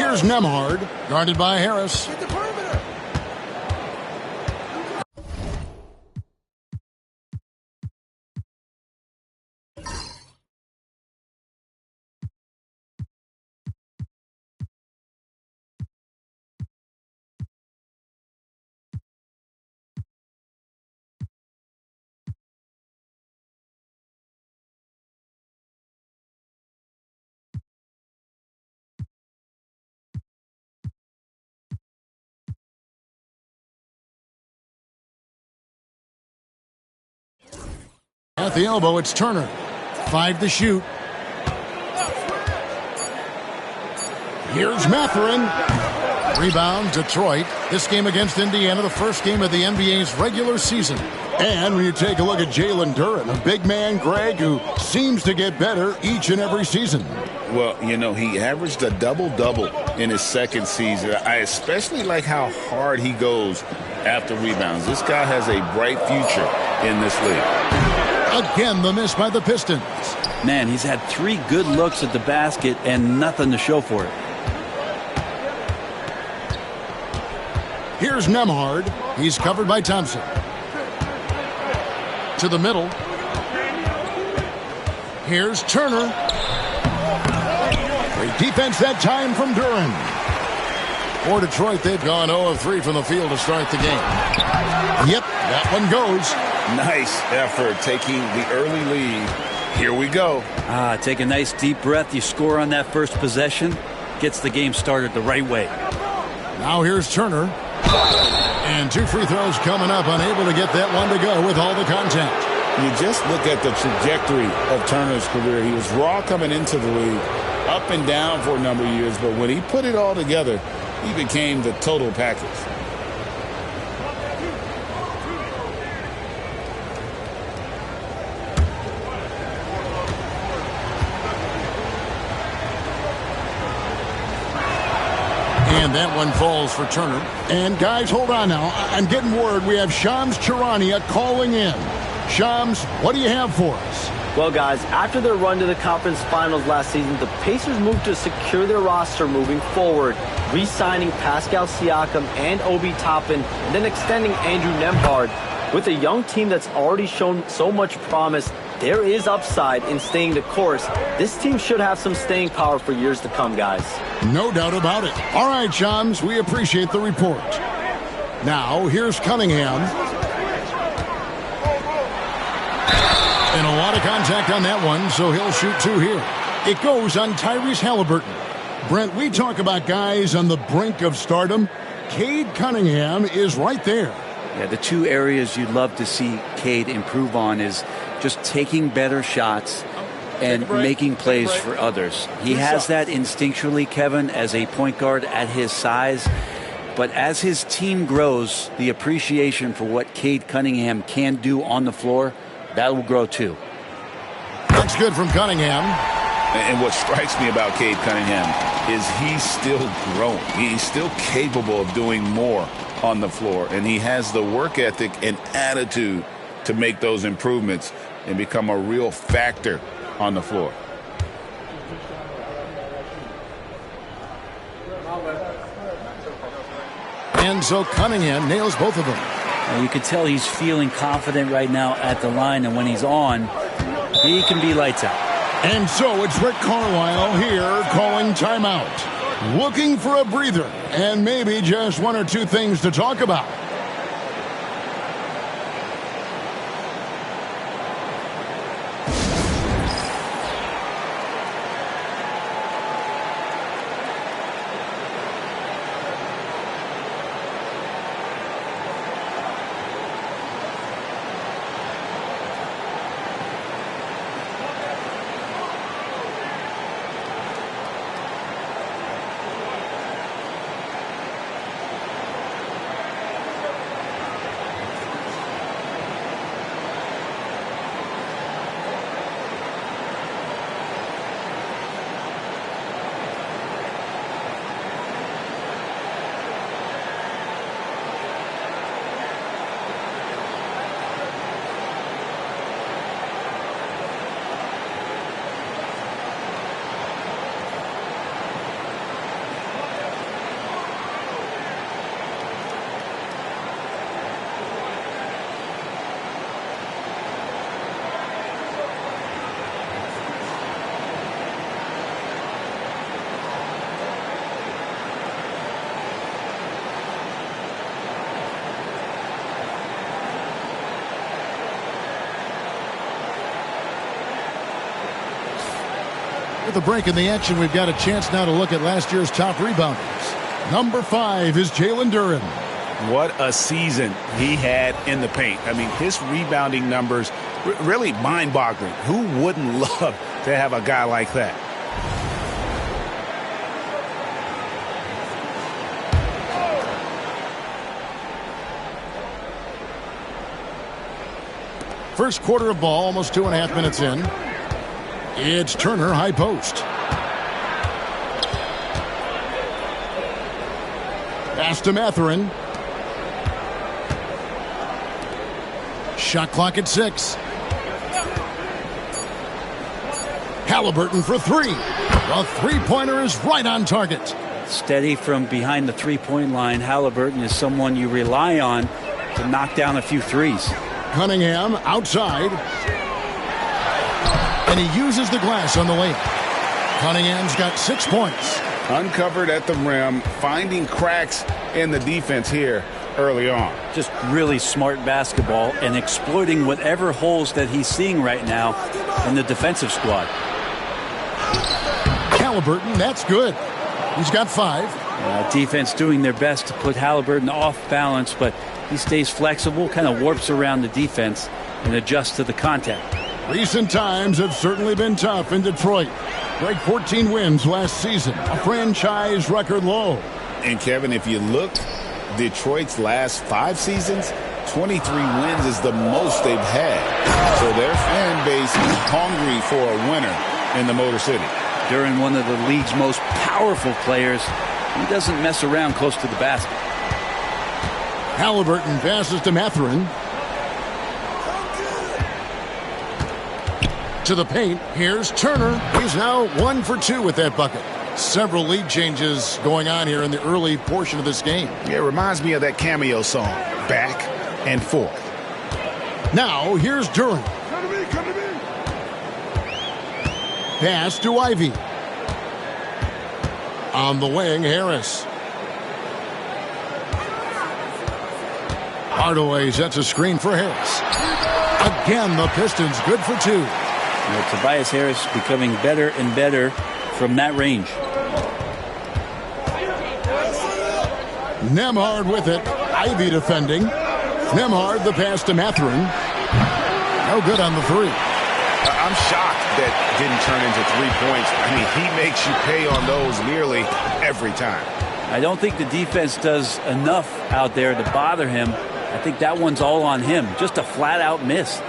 Here's Nembhard, guarded by Harris. Hit the perimeter. At the elbow, it's Turner. 5 to shoot. Here's Mathurin. Rebound, Detroit. This game against Indiana, the first game of the NBA's regular season. And when you take a look at Jalen Duren, a big man, Greg, who seems to get better each and every season. Well, you know, he averaged a double-double in his second season. I especially like how hard he goes after rebounds. This guy has a bright future in this league. Again, the miss by the Pistons. Man, he's had 3 good looks at the basket and nothing to show for it. Here's Nembhard. He's covered by Thompson. To the middle. Here's Turner. Great defense that time from Duren. For Detroit, they've gone 0 of 3 from the field to start the game. Yep, that one goes. Nice effort taking the early lead. Here we go. Take a nice deep breath. You score on that first possession. Gets the game started the right way. Now here's Turner. And 2 free throws coming up. Unable to get that one to go with all the contact. You just look at the trajectory of Turner's career. He was raw coming into the league. Up and down for a number of years. But when he put it all together, he became the total package. And that one falls for Turner. And guys, hold on now. I'm getting word we have Shams Charania calling in. Shams, what do you have for us? Well, guys, after their run to the conference finals last season, the Pacers moved to secure their roster moving forward, re-signing Pascal Siakam and Obi Toppin, and then extending Andrew Nembhard. With a young team that's already shown so much promise, there is upside in staying the course. This team should have some staying power for years to come, guys. No doubt about it. All right, Shams, we appreciate the report. Now, here's Cunningham. And a lot of contact on that one, so he'll shoot 2 here. It goes on Tyrese Halliburton. Brent, we talk about guys on the brink of stardom. Cade Cunningham is right there. Yeah, the 2 areas you'd love to see Cade improve on is just taking better shots and making plays for others. He has that instinctually, Kevin, as a point guard at his size. But as his team grows, the appreciation for what Cade Cunningham can do on the floor, that will grow too. That's good from Cunningham. And what strikes me about Cade Cunningham is he's still growing. He's still capable of doing more on the floor. And he has the work ethic and attitude to make those improvements and become a real factor on the floor. And so Cunningham nails both of them. You can tell he's feeling confident right now at the line, and when he's on, he can be lights out. And so it's Rick Carlisle here calling timeout. Looking for a breather and maybe just 1 or 2 things to talk about. With a break in the action, we've got a chance now to look at last year's top rebounders. Number 5 is Jalen Duren. What a season he had in the paint. I mean, his rebounding numbers really mind-boggling. Who wouldn't love to have a guy like that? First quarter of ball, almost 2.5 minutes in. It's Turner, high post. Pass to Mathurin. Shot clock at 6. Halliburton for 3. The three-pointer is right on target. Steady from behind the three-point line. Halliburton is someone you rely on to knock down a few threes. Cunningham outside. And he uses the glass on the layup. Cunningham's got 6 points. Uncovered at the rim, finding cracks in the defense here early on. Just really smart basketball and exploiting whatever holes that he's seeing right now in the defensive squad. Halliburton, that's good. He's got 5. Defense doing their best to put Halliburton off balance, but he stays flexible, kind of warps around the defense and adjusts to the contact. Recent times have certainly been tough in Detroit. Break 14 wins last season, a franchise record low. And Kevin, if you look, Detroit's last 5 seasons, 23 wins is the most they've had. So their fan base is hungry for a winner in the Motor City. During one of the league's most powerful players, he doesn't mess around close to the basket. Halliburton passes to Mathurin. To the paint, here's Turner. He's now 1 for 2 with that bucket. Several lead changes going on here in the early portion of this game. Yeah, it reminds me of that Cameo song, Back and Forth. Now, here's Duren. Come to me. Pass to Ivy. On the wing, Harris. Hardaway sets a screen for Harris. Again, the Pistons good for 2. Tobias Harris becoming better and better from that range. Nembhard with it. Ivy defending. Nembhard the pass to Mathurin. No good on the 3. I'm shocked that didn't turn into 3 points. I mean, he makes you pay on those nearly every time. I don't think the defense does enough out there to bother him. I think that one's all on him. Just a flat-out miss.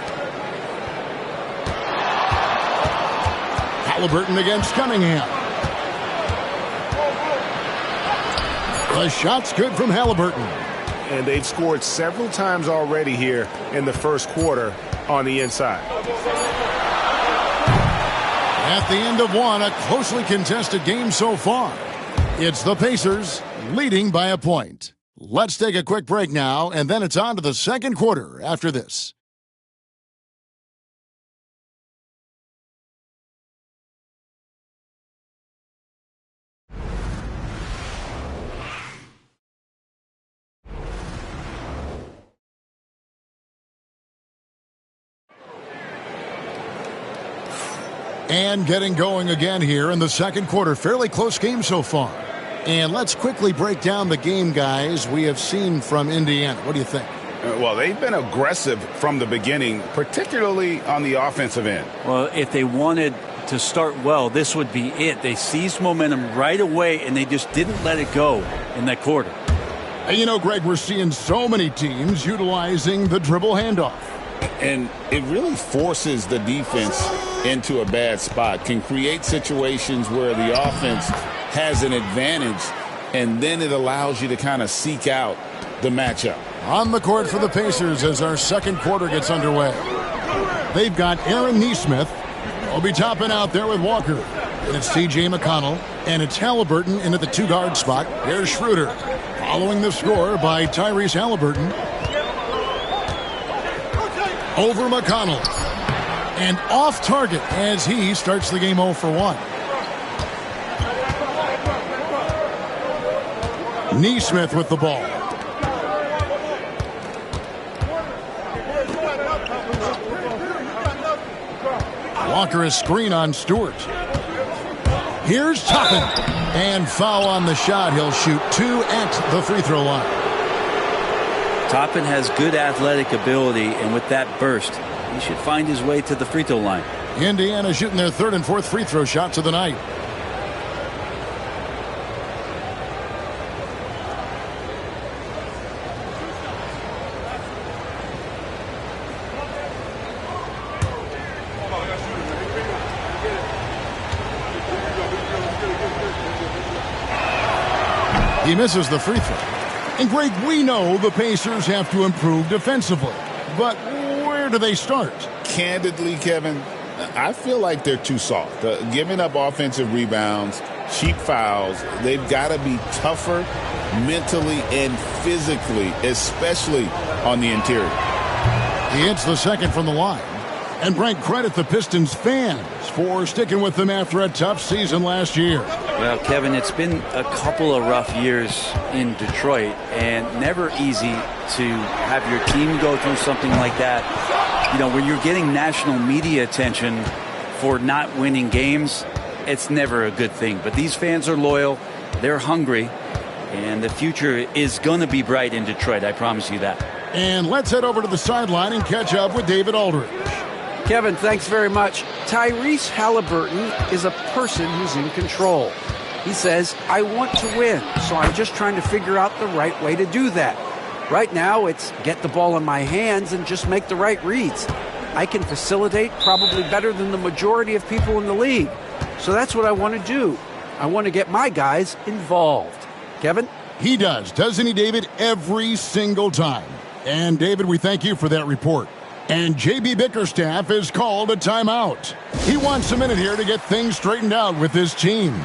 Halliburton against Cunningham. The shot's good from Halliburton. And they've scored several times already here in the first quarter on the inside. At the end of one, a closely contested game so far. It's the Pacers leading by a point. Let's take a quick break now, and then it's on to the second quarter after this. And getting going again here in the second quarter. Fairly close game so far. And let's quickly break down the game, guys, we have seen from Indiana. What do you think? Well, they've been aggressive from the beginning, particularly on the offensive end. Well, if they wanted to start well, this would be it. They seized momentum right away, and they just didn't let it go in that quarter. And you know, Greg, we're seeing so many teams utilizing the dribble handoff. And it really forces the defense into a bad spot, can create situations where the offense has an advantage, and then it allows you to kind of seek out the matchup. On the court for the Pacers as our second quarter gets underway. They've got Aaron Nesmith. Will be topping out there with Walker. And it's T.J. McConnell. And it's Halliburton into the 2-guard spot. Here's Schroeder. Following the score by Tyrese Halliburton. Over McConnell. And off target as he starts the game 0 for 1. Nesmith with the ball. Walker a screen on Stewart. Here's Toppin. And foul on the shot. He'll shoot 2 at the free throw line. Toppin has good athletic ability, and with that burst, he should find his way to the free throw line. Indiana shooting their 3rd and 4th free throw shots of the night. He misses the free throw. And Greg, we know the Pacers have to improve defensively. But where do they start? Candidly, Kevin, I feel like they're too soft. Giving up offensive rebounds, cheap fouls. They've got to be tougher mentally and physically, especially on the interior. He hits the second from the line. And Brent, credit the Pistons fans for sticking with them after a tough season last year. Well, Kevin, it's been a couple of rough years in Detroit, and never easy to have your team go through something like that. You know, when you're getting national media attention for not winning games, it's never a good thing. But these fans are loyal, they're hungry, and the future is going to be bright in Detroit, I promise you that. And let's head over to the sideline and catch up with David Aldridge. Kevin, thanks very much. Tyrese Halliburton is a person who's in control. He says, I want to win, so I'm just trying to figure out the right way to do that. Right now, it's get the ball in my hands and just make the right reads. I can facilitate probably better than the majority of people in the league. So that's what I want to do. I want to get my guys involved. Kevin? He does, doesn't he, David? Every single time. And, David, we thank you for that report. And J.B. Bickerstaff is called a timeout. He wants a minute here to get things straightened out with his team.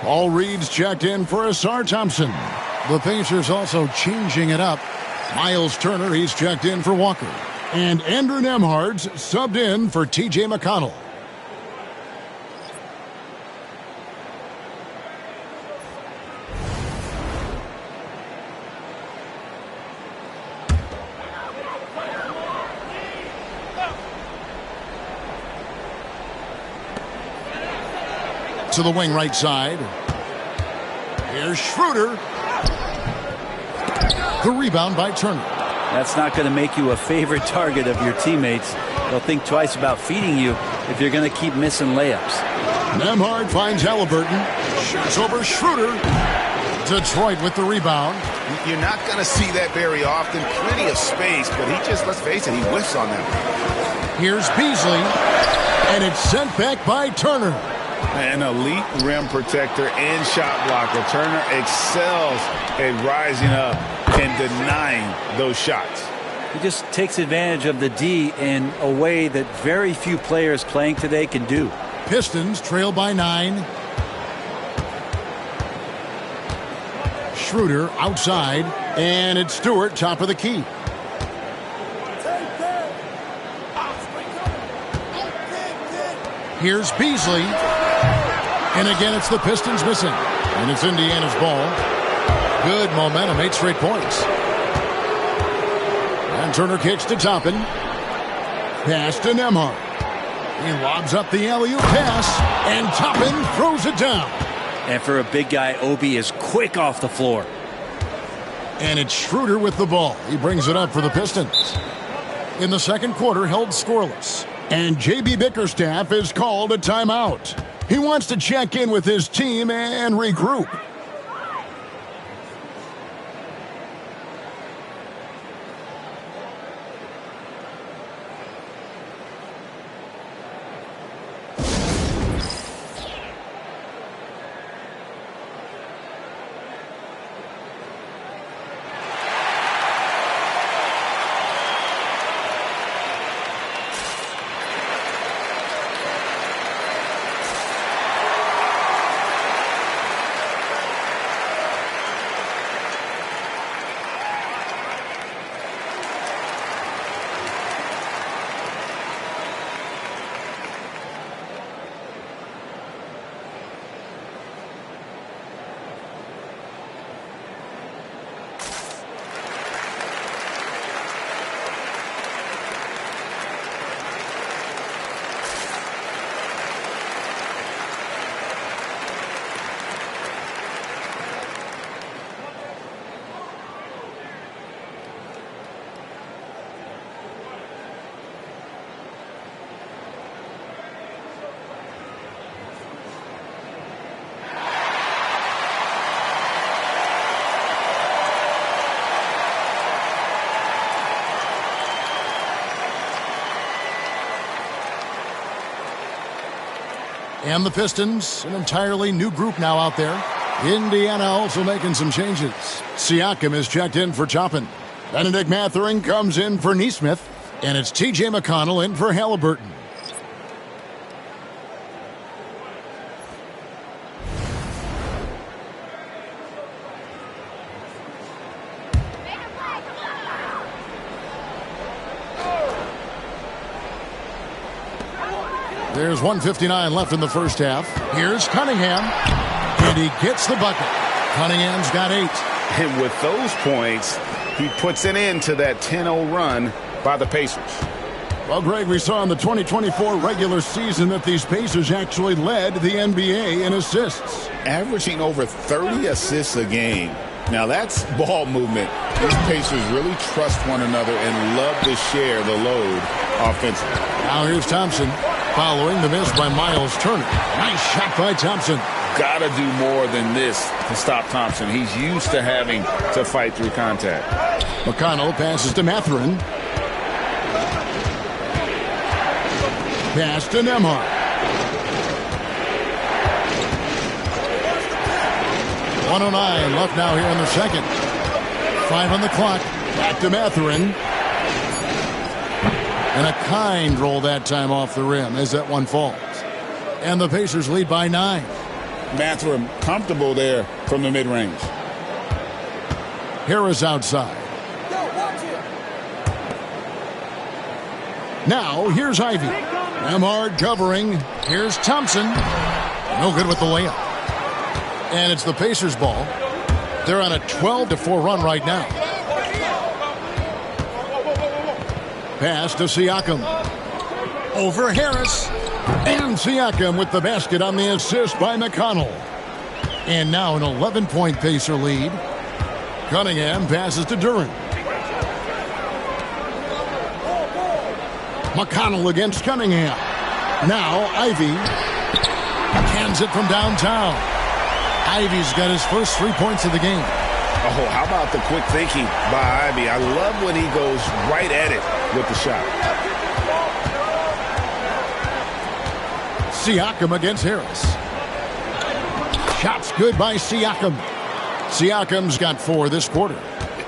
Paul Reed's checked in for Asar Thompson. The Pacers also changing it up. Miles Turner, he's checked in for Walker. And Andrew Nembhard's subbed in for T.J. McConnell. To the wing right side. Here's Schroeder. The rebound by Turner. That's not going to make you a favorite target of your teammates. They'll think twice about feeding you if you're going to keep missing layups. Nembhard finds Halliburton. Shoots over Schroeder. Detroit with the rebound. You're not going to see that very often. Plenty of space, but he just, let's face it, he whiffs on that. Here's Beasley. And it's sent back by Turner. An elite rim protector and shot blocker. Turner excels at rising up and denying those shots. He just takes advantage of the D in a way that very few players playing today can do. Pistons trail by 9. Schroeder outside, and it's Stewart top of the key. Here's Beasley. And again, it's the Pistons missing. And it's Indiana's ball. Good momentum, 8 straight points. And Turner kicks to Toppin. Pass to Nembhard. He lobs up the alley-oop pass. And Toppin throws it down. And for a big guy, Obi is quick off the floor. And it's Schroeder with the ball. He brings it up for the Pistons. In the second quarter, held scoreless. And J.B. Bickerstaff is called a timeout. He wants to check in with his team and regroup. And the Pistons, an entirely new group now out there. Indiana also making some changes. Siakam is checked in for Toppin. Benedict Mathurin comes in for Nesmith. And it's T.J. McConnell in for Halliburton. There's 1:59 left in the first half. Here's Cunningham, and he gets the bucket. Cunningham's got 8. And with those points, he puts an end to that 10-0 run by the Pacers. Well, Greg, we saw in the 2024 regular season that these Pacers actually led the NBA in assists. Averaging over 30 assists a game. Now, that's ball movement. These Pacers really trust one another and love to share the load offensively. Now here's Thompson. Following the miss by Miles Turner. Nice shot by Thompson. Got to do more than this to stop Thompson. He's used to having to fight through contact. McConnell passes to Mathurin. Pass to Nembhard. 1:09 left now here in the second. 5 on the clock. Back to Mathurin. And a kind roll that time off the rim as that one falls. And the Pacers lead by 9. Mathurin comfortable there from the mid-range. Harris outside. Now here's Ivy. Nembhard covering. Here's Thompson. No good with the layup. And it's the Pacers ball. They're on a 12-4 run right now. Pass to Siakam. Over Harris. And Siakam with the basket on the assist by McConnell. And now an 11-point Pacer lead. Cunningham passes to Duren. McConnell against Cunningham. Now Ivy cans it from downtown. Ivy's got his first 3 points of the game. Oh, how about the quick thinking by Ivy? I love when he goes right at it with the shot. Siakam against Harris. Shots good by Siakam. Siakam's got 4 this quarter.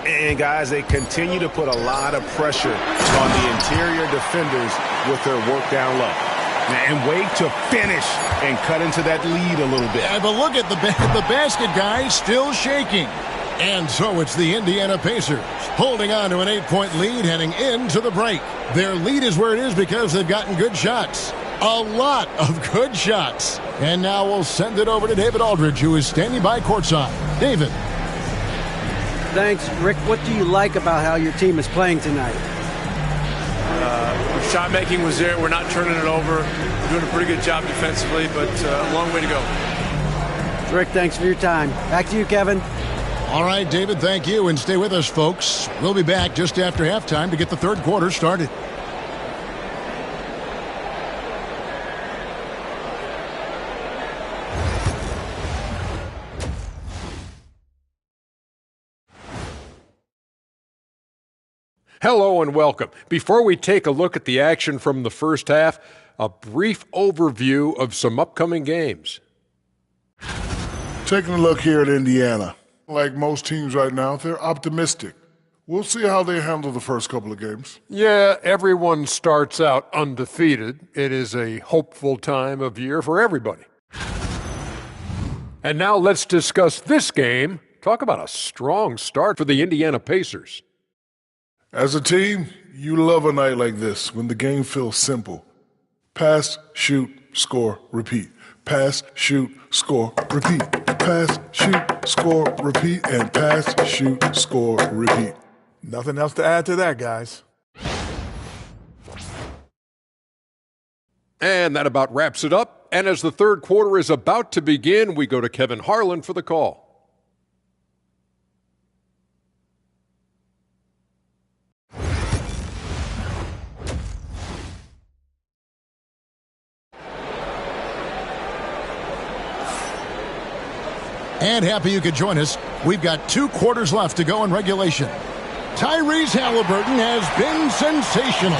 And, guys, they continue to put a lot of pressure on the interior defenders with their work down low. And wait to finish and cut into that lead a little bit. Yeah, but look at the basket guy still shaking. And so it's the Indiana Pacers holding on to an 8-point lead heading into the break. Their lead is where it is because they've gotten good shots. A lot of good shots. And now we'll send it over to David Aldridge, who is standing by courtside. David. Thanks, Rick. What do you like about how your team is playing tonight? Shot making was there. We're not turning it over. We're doing a pretty good job defensively, but a long way to go. Rick, thanks for your time. Back to you, Kevin. All right, David, thank you. And stay with us, folks. We'll be back just after halftime to get the third quarter started. Hello and welcome. Before we take a look at the action from the first half, a brief overview of some upcoming games. Taking a look here at Indiana. Like most teams right now, they're optimistic. We'll see how they handle the first couple of games. Yeah, everyone starts out undefeated. It is a hopeful time of year for everybody. And now let's discuss this game. Talk about a strong start for the Indiana Pacers. As a team, you love a night like this when the game feels simple. Pass, shoot, score, repeat. Pass, shoot, score, repeat. Pass, shoot, score, repeat. And pass, shoot, score, repeat. Nothing else to add to that, guys. And that about wraps it up. And as the third quarter is about to begin, we go to Kevin Harlan for the call. And happy you could join us. We've got 2 quarters left to go in regulation. Tyrese Haliburton has been sensational.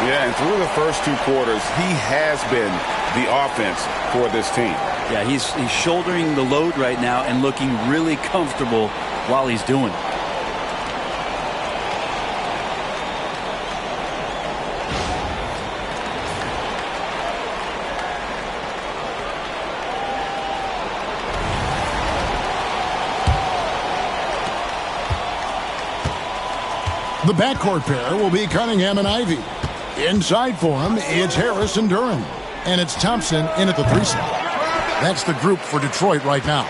Yeah, and through the first 2 quarters, he has been the offense for this team. Yeah, he's shouldering the load right now and looking really comfortable while he's doing it. The backcourt pair will be Cunningham and Ivy. Inside for him, it's Harris and Durham. And it's Thompson in at the 3 slot. That's the group for Detroit right now.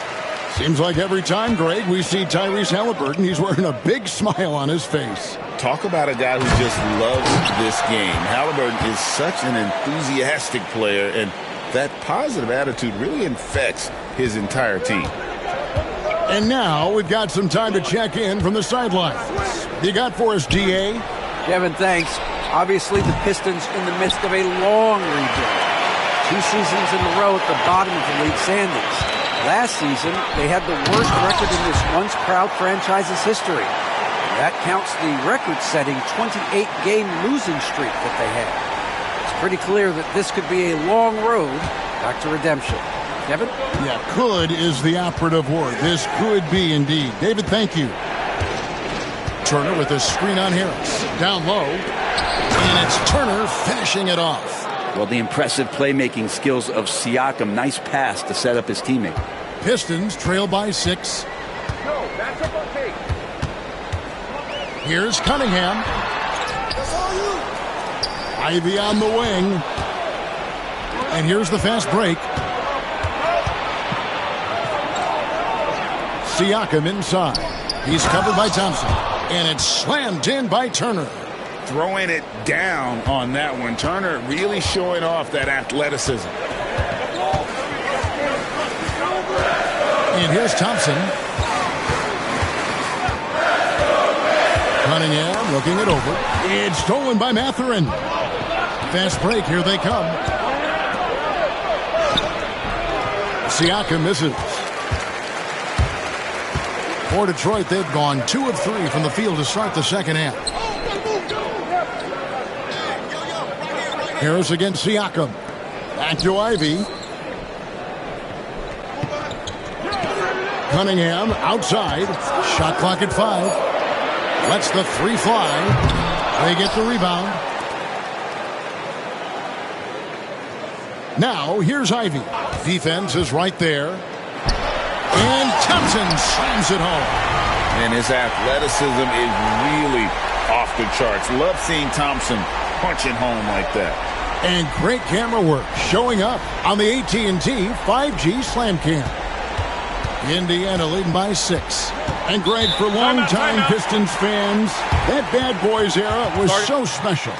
Seems like every time, Greg, we see Tyrese Haliburton, he's wearing a big smile on his face. Talk about a guy who just loves this game. Haliburton is such an enthusiastic player, and that positive attitude really infects his entire team. And now we've got some time to check in from the sidelines. You got for us, GA? Kevin, thanks. Obviously, the Pistons in the midst of a long rebuild. 2 seasons in a row at the bottom of the league standings. Last season, they had the worst record in this once-proud franchise's history. That counts the record-setting 28-game losing streak that they had. It's pretty clear that this could be a long road back to redemption. Kevin? Yeah, could is the operative word. This could be indeed. David, thank you. Turner with a screen on Harris. Down low. And it's Turner finishing it off. Well, the impressive playmaking skills of Siakam. Nice pass to set up his teammate. Pistons trail by 6. Here's Cunningham. Ivy on the wing. And here's the fast break. Siakam inside. He's covered by Thompson. And it's slammed in by Turner. Throwing it down on that one. Turner really showing off that athleticism. And here's Thompson. Cunningham looking it over. It's stolen by Mathurin. Fast break, here they come. Siakam misses. For Detroit, they've gone 2 of 3 from the field to start the second half. Harris against Siakam. Back to Ivy. Cunningham outside. Shot clock at 5. Lets the 3 fly. They get the rebound. Now, here's Ivy. Defense is right there. And Thompson slams it home. And his athleticism is really off the charts. Love seeing Thompson punching home like that. And great camera work showing up on the AT&T 5G Slam Cam. Indiana leading by 6. And Greg, for longtime Pistons fans, that Bad Boys era was so special.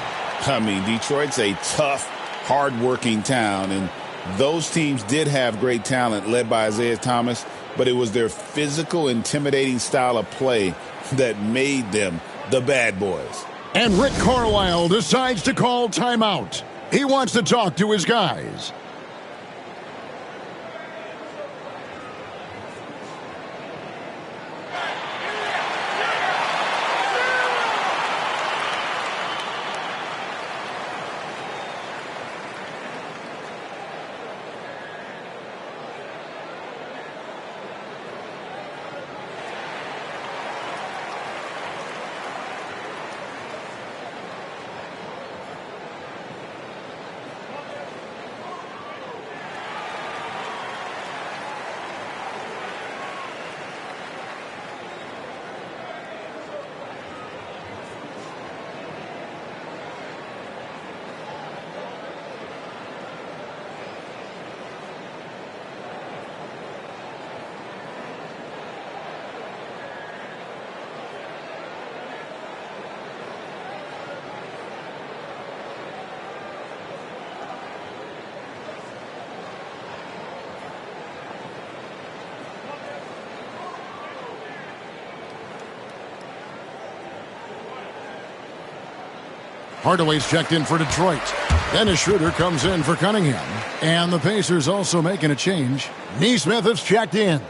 I mean, Detroit's a tough, hard-working town, and Those teams did have great talent led by Isaiah Thomas, but it was their physical, intimidating style of play that made them the bad boys. And Rick Carlisle decides to call timeout. He wants to talk to his guys. Hardaway's checked in for Detroit. Dennis Schroeder comes in for Cunningham. And the Pacers also making a change. Nesmith has checked in.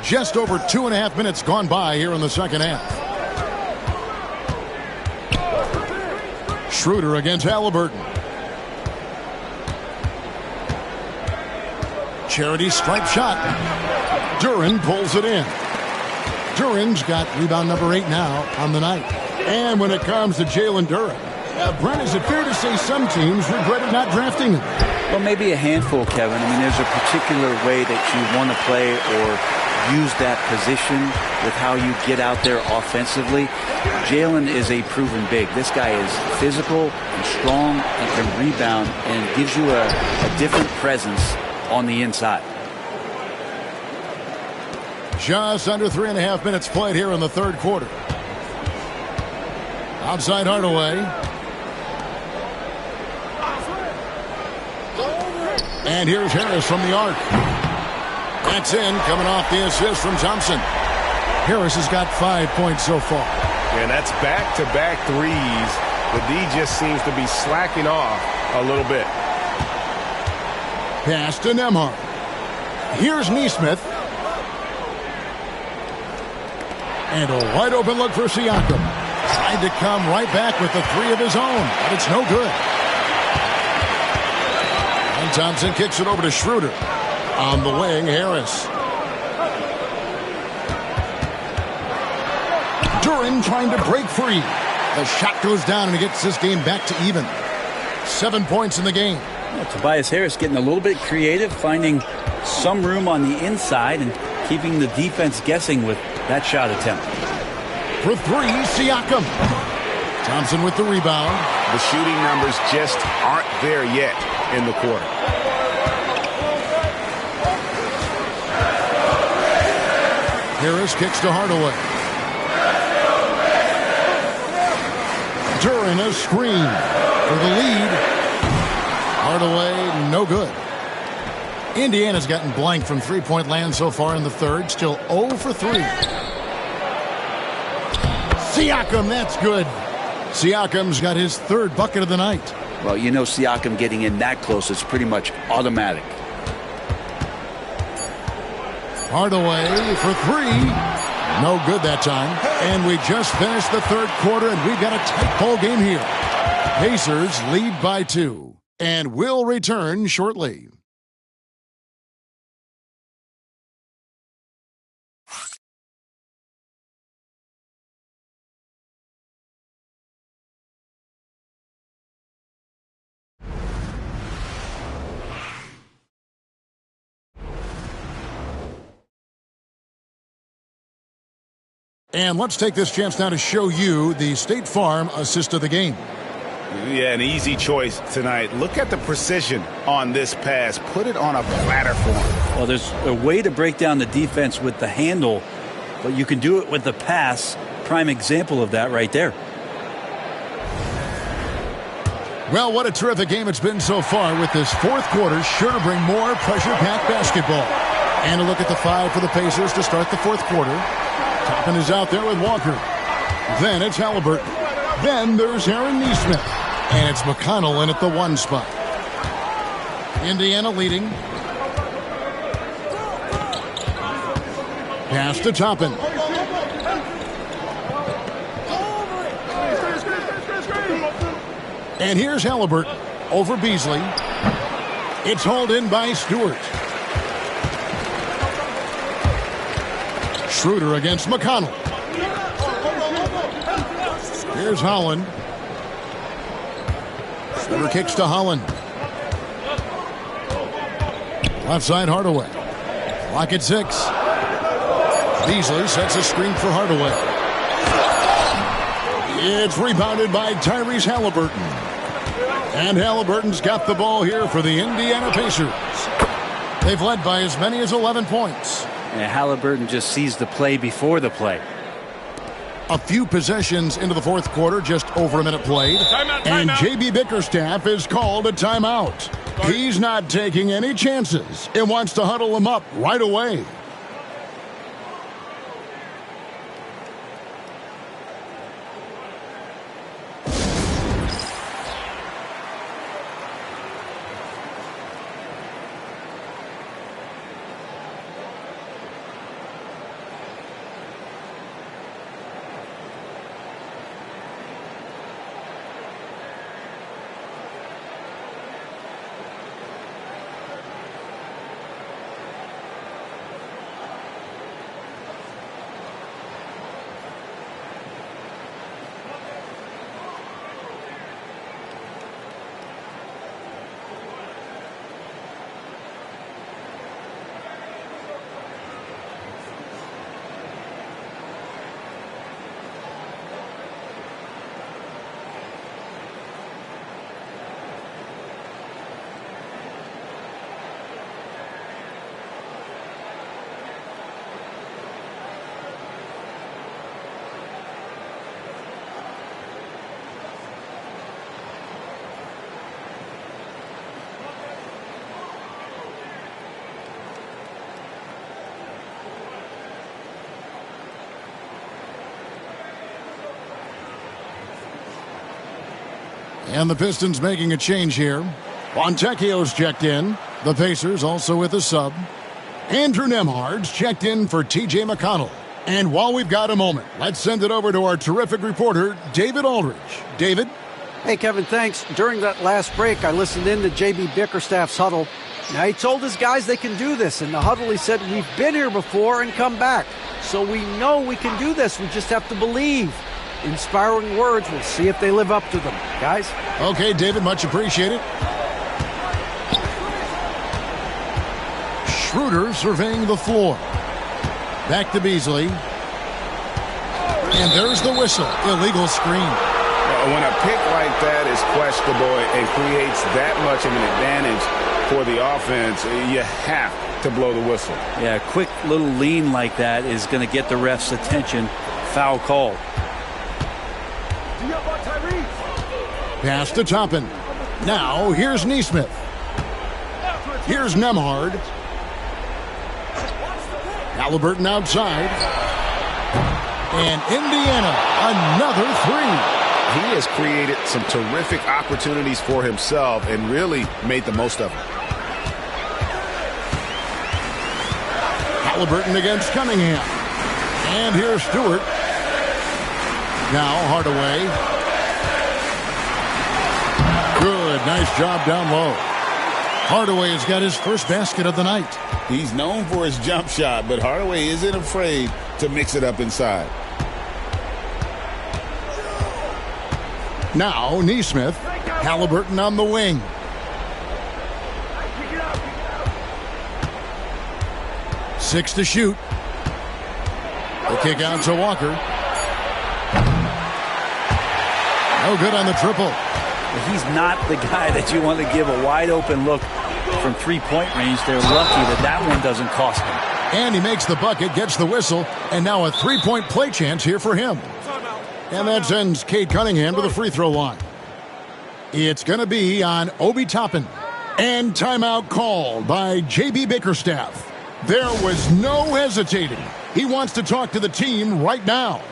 Just over 2.5 minutes gone by here in the second half. Schroeder against Halliburton. Charity stripe shot. Duren pulls it in. Duren's got rebound number 8 now on the night. And when it comes to Jalen Duren, Brent, is it fair to say some teams regretted not drafting him? Well, maybe a handful, Kevin. I mean, there's a particular way that you want to play or use that position with how you get out there offensively. Jalen is a proven big. This guy is physical and strong and can rebound and gives you a different presence on the inside. Just under 3.5 minutes played here in the third quarter. Outside Hardaway. And here's Harris from the arc. That's in, coming off the assist from Thompson. Harris has got 5 points so far. And that's back-to-back threes. The D just seems to be slacking off a little bit. Pass to Nembhard. Here's Nesmith. And a wide open look for Siakam. Tried to come right back with the three of his own, but it's no good. And Thompson kicks it over to Schroeder. On the wing, Harris. Duren trying to break free. The shot goes down and he gets this game back to even. 7 points in the game. Well, Tobias Harris getting a little bit creative, finding some room on the inside and keeping the defense guessing with that shot attempt. For three, Siakam. Thompson with the rebound. The shooting numbers just aren't there yet in the quarter. Harris kicks to Hardaway. Duren a screen for the lead. Hardaway, no good. Indiana's gotten blank from three-point land so far in the third. Still 0 for 3. Siakam, that's good. Siakam's got his third bucket of the night. Well, you know Siakam getting in that close is pretty much automatic. Hardaway for 3. No good that time. And we just finished the third quarter, and we've got a tight ball game here. Pacers lead by 2. And will return shortly. And let's take this chance now to show you the State Farm assist of the game. Yeah, an easy choice tonight. Look at the precision on this pass. Put it on a platter for him. Well, there's a way to break down the defense with the handle, but you can do it with the pass. Prime example of that right there. Well, what a terrific game it's been so far, with this fourth quarter sure to bring more pressure-packed basketball. And a look at the five for the Pacers to start the fourth quarter. Toppin is out there with Walker. Then it's Halliburton. Then there's Aaron Nesmith. And it's McConnell in at the 1 spot. Indiana leading. Pass to Toppin. And here's Halliburton over Beasley. It's hauled in by Stewart. Schroeder against McConnell. Here's Holland. Schroeder kicks to Holland. Left side, Hardaway. Clock at 6. Beasley sets a screen for Hardaway. It's rebounded by Tyrese Halliburton. And Halliburton's got the ball here for the Indiana Pacers. They've led by as many as 11 points. And Halliburton just sees the play before the play. A few possessions into the fourth quarter, just over a minute played. And J.B. Bickerstaff is called a timeout. He's not taking any chances and wants to huddle them up right away. And the Pistons making a change here. Fontecchio's checked in. The Pacers also with a sub. Andrew Nembhard's checked in for T.J. McConnell. And while we've got a moment, let's send it over to our terrific reporter, David Aldridge. David? Hey, Kevin, thanks. During that last break, I listened in to J.B. Bickerstaff's huddle. Now, he told his guys they can do this. In the huddle, he said, we've been here before and come back. So we know we can do this. We just have to believe. Inspiring words. We'll see if they live up to them. Guys? Okay, David, much appreciated. Schroeder surveying the floor. Back to Beasley. And there's the whistle. Illegal screen. When a pick like that is questionable and creates that much of an advantage for the offense, you have to blow the whistle. Yeah, a quick little lean like that is going to get the ref's attention. Foul call. Pass to Toppin. Now, here's Nesmith. Here's Nembhard. Halliburton outside. And Indiana, another three. He has created some terrific opportunities for himself and really made the most of them. Halliburton against Cunningham. And here's Stewart. Now Hardaway. Good, nice job down low. Hardaway has got his first basket of the night. He's known for his jump shot, but Hardaway isn't afraid to mix it up inside. Now Nesmith. Halliburton on the wing. Six to shoot. The kick out to Walker. No good on the triple. But he's not the guy that you want to give a wide open look from three-point range. They're lucky that that one doesn't cost them. And he makes the bucket, gets the whistle, and now a three-point play chance here for him. And that sends Cade Cunningham to the free throw line. It's going to be on Obi Toppin. And timeout called by J.B. Bickerstaff. There was no hesitating. He wants to talk to the team right now.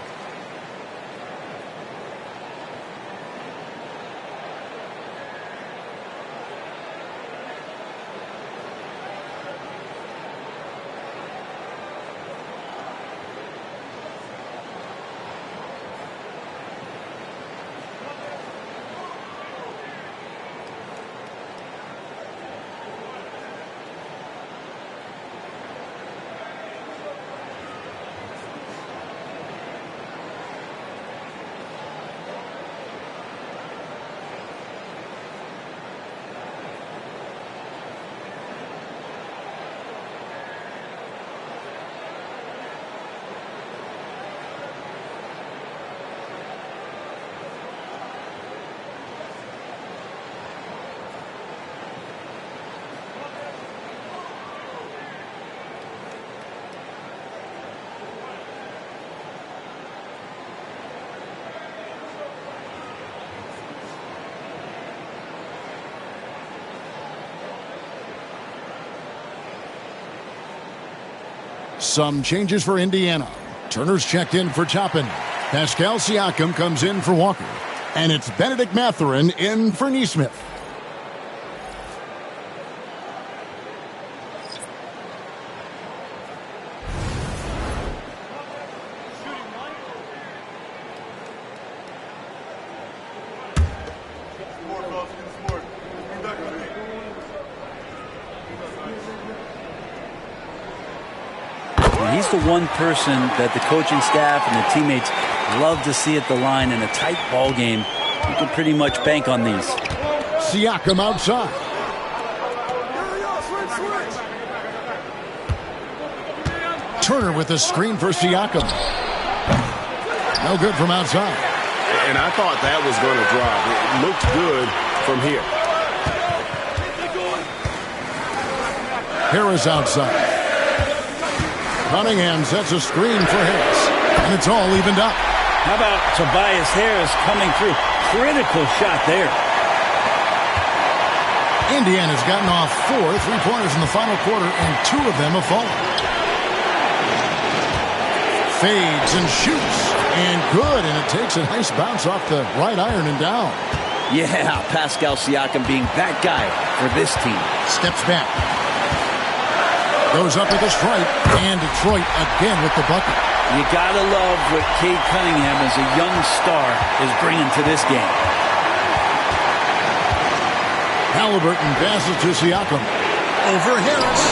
Some changes for Indiana. Turner's checked in for Toppin. Pascal Siakam comes in for Walker. And it's Benedict Mathurin in for Nesmith. He's the one person that the coaching staff and the teammates love to see at the line in a tight ball game. You can pretty much bank on these. Siakam outside. Turner with a screen for Siakam. No good from outside. And I thought that was going to drop. It looked good from here. Harris outside. Cunningham sets a screen for Harris. And it's all evened up. How about Tobias Harris coming through? Critical shot there. Indiana's gotten off 4 3-pointers in the final quarter, and 2 of them have fallen. Fades and shoots. And good. And it takes a nice bounce off the right iron and down. Yeah, Pascal Siakam being that guy for this team. Steps back. Goes up with a strike, and Detroit again with the bucket. You gotta love what Cade Cunningham as a young star is bringing to this game. Halliburton passes to Siakam. Over Harris.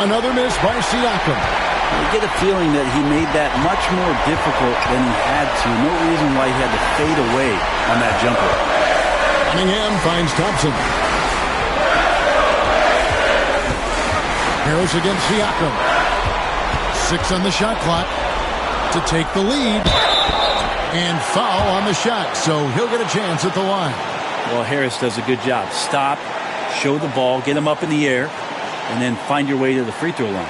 Another miss by Siakam. You get a feeling that he made that much more difficult than he had to. No reason why he had to fade away on that jumper. Cunningham finds Thompson. Harris against Siakam. 6 on the shot clock to take the lead. And foul on the shot, so he'll get a chance at the line. Well, Harris does a good job. Stop, show the ball, get him up in the air, and then find your way to the free throw line.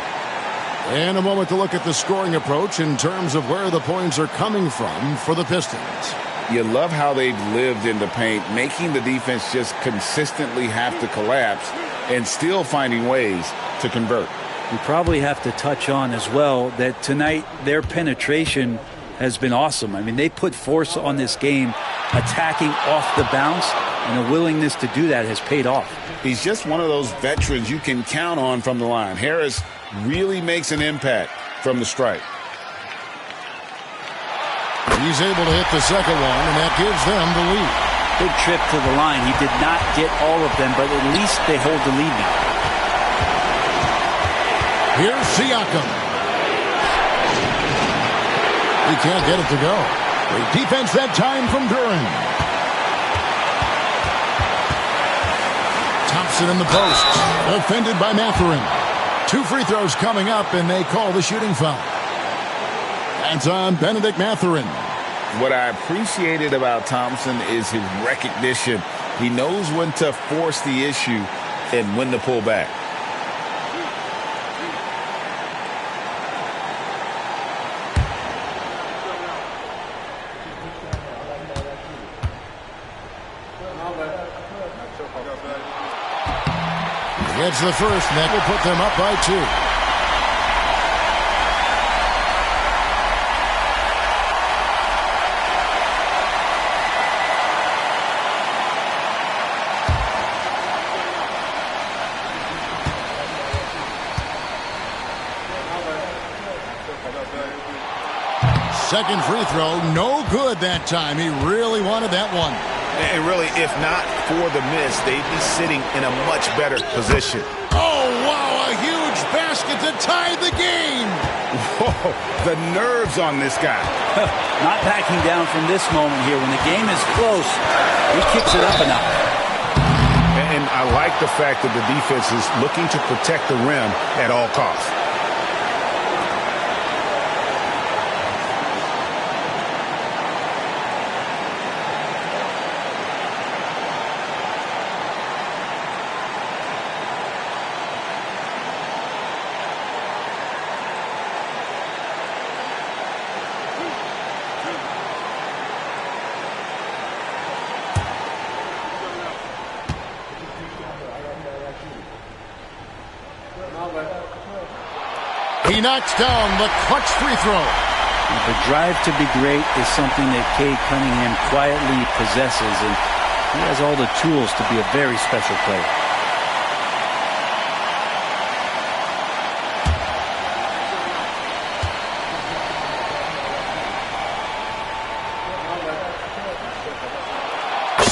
And a moment to look at the scoring approach in terms of where the points are coming from for the Pistons. You love how they've lived in the paint, making the defense just consistently have to collapse and still finding ways to convert. We probably have to touch on as well that tonight their penetration has been awesome. I mean, they put force on this game, attacking off the bounce, and a willingness to do that has paid off. He's just one of those veterans you can count on from the line. Harris really makes an impact from the strike. He's able to hit the second one, and that gives them the lead. Good trip to the line. He did not get all of them, but at least they hold the lead now. Here's Siakam. He can't get it to go. Great defense that time from Duren. Thompson in the post. Defended by Mathurin. 2 free throws coming up, and they call the shooting foul. That's on Benedict Mathurin. What I appreciated about Thompson is his recognition. He knows when to force the issue and when to pull back. Gets the first, and that will put them up by 2. Second free throw, no good that time. He really wanted that one. And really, if not for the miss, they'd be sitting in a much better position. Oh, wow, a huge basket to tie the game. Whoa, the nerves on this guy. Not backing down from this moment here. When the game is close, he kicks it up a notch. And I like the fact that the defense is looking to protect the rim at all costs. He knocks down the clutch free throw. The drive to be great is something that Cade Cunningham quietly possesses, and he has all the tools to be a very special player.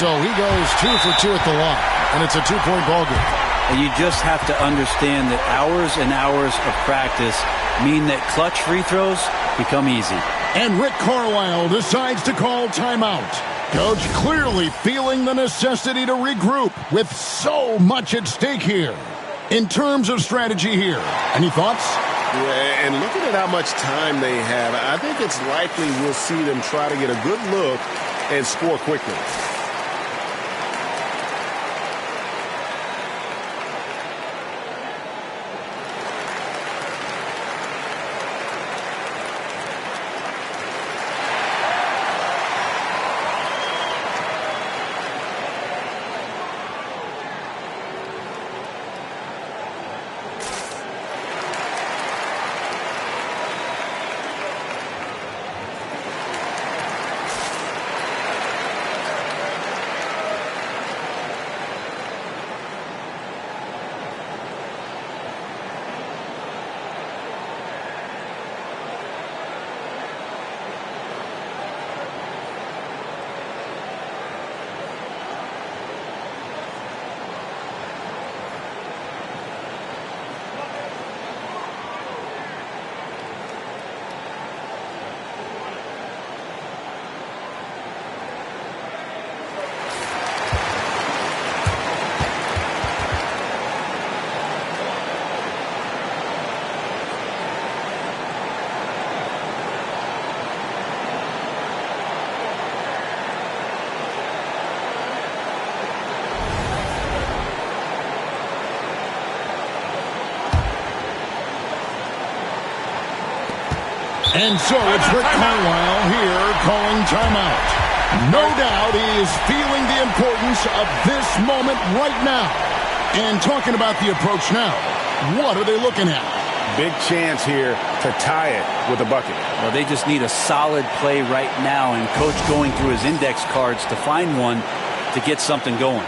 So he goes 2 for 2 at the line, and it's a 2-point ball game. And you just have to understand that hours and hours of practice mean that clutch free throws become easy. And Rick Carlisle decides to call timeout. Coach clearly feeling the necessity to regroup with so much at stake here. In terms of strategy here, any thoughts? Yeah, and looking at how much time they have, I think it's likely we'll see them try to get a good look and score quickly. And so it's Rick Carlisle here calling timeout. No doubt he is feeling the importance of this moment right now. And talking about the approach now, what are they looking at? Big chance here to tie it with a bucket. Well, they just need a solid play right now, and Coach going through his index cards to find one to get something going.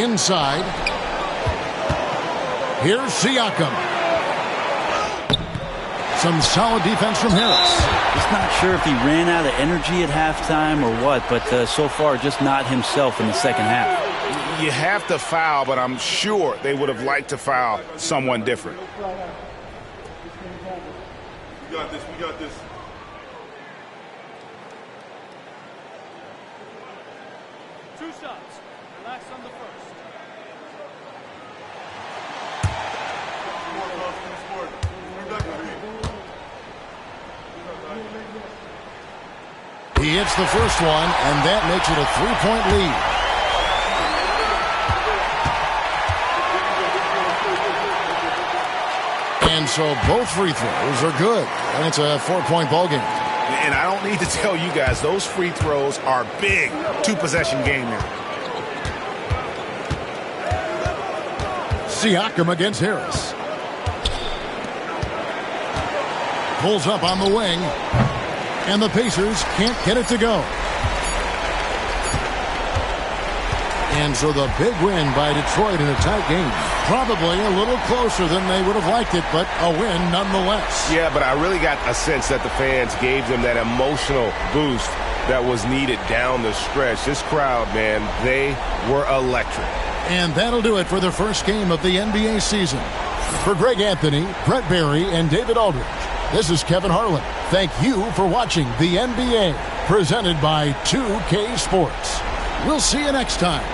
inside. Here's Siakam. Some solid defense from Harris. Just not sure if he ran out of energy at halftime or what, but so far just not himself in the second half. You have to foul, but I'm sure they would have liked to foul someone different. We got this. We got this. Two shots. Relax on the first. He hits the first one, and that makes it a 3-point lead. And so both free throws are good, and it's a 4-point ball game. And I don't need to tell you guys, those free throws are big. Two-possession game now. Siakam against Harris. Pulls up on the wing, and the Pacers can't get it to go. And so the big win by Detroit in a tight game. Probably a little closer than they would have liked it, but a win nonetheless. Yeah, but I really got a sense that the fans gave them that emotional boost that was needed down the stretch. This crowd, man, they were electric. And that'll do it for the first game of the NBA season. For Greg Anthony, Brett Barry, and David Aldridge, this is Kevin Harlan. Thank you for watching the NBA, presented by 2K Sports. We'll see you next time.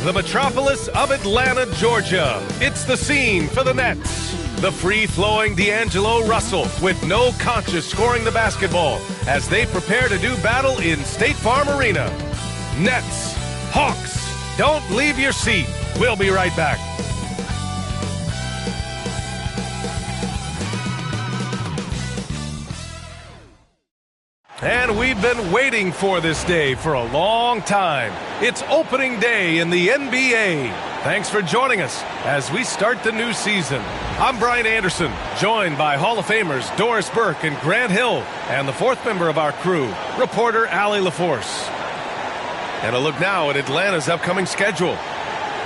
The metropolis of Atlanta, Georgia. It's the scene for the Nets. The free-flowing D'Angelo Russell with no conscience scoring the basketball as they prepare to do battle in State Farm Arena. Nets, Hawks, don't leave your seat. We'll be right back. And we've been waiting for this day for a long time. It's opening day in the NBA. Thanks for joining us as we start the new season. I'm Brian Anderson, joined by Hall of Famers Doris Burke and Grant Hill, and the fourth member of our crew, reporter Allie LaForce. And a look now at Atlanta's upcoming schedule.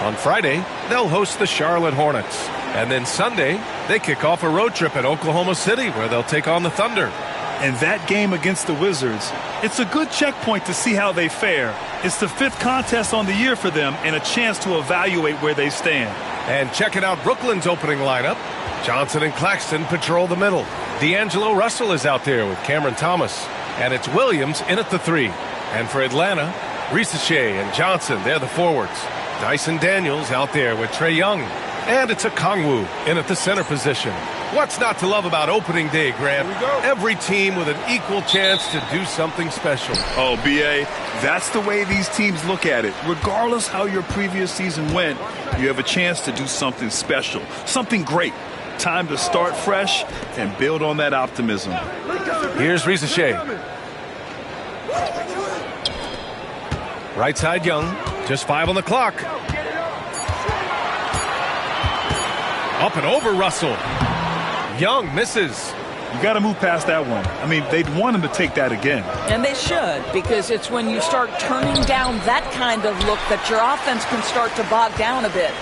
On Friday, they'll host the Charlotte Hornets. And then Sunday, they kick off a road trip at Oklahoma City where they'll take on the Thunder. And that game against the Wizards, it's a good checkpoint to see how they fare. It's the fifth contest on the year for them and a chance to evaluate where they stand. And checking out Brooklyn's opening lineup, Johnson and Claxton patrol the middle. D'Angelo Russell is out there with Cameron Thomas. And it's Williams in at the 3. And for Atlanta, Risacher and Johnson, they're the forwards. Dyson Daniels out there with Trae Young. And it's Okongwu in at the center position. What's not to love about opening day, Grant? Every team with an equal chance to do something special. Oh, B.A., that's the way these teams look at it. Regardless how your previous season went, you have a chance to do something special, something great. Time to start fresh and build on that optimism. Here's Risacher. Right side Young, just 5 on the clock. Up and over Russell. Young misses. You got to move past that one. I mean, they'd want him to take that again. And they should, because it's when you start turning down that kind of look that your offense can start to bog down a bit.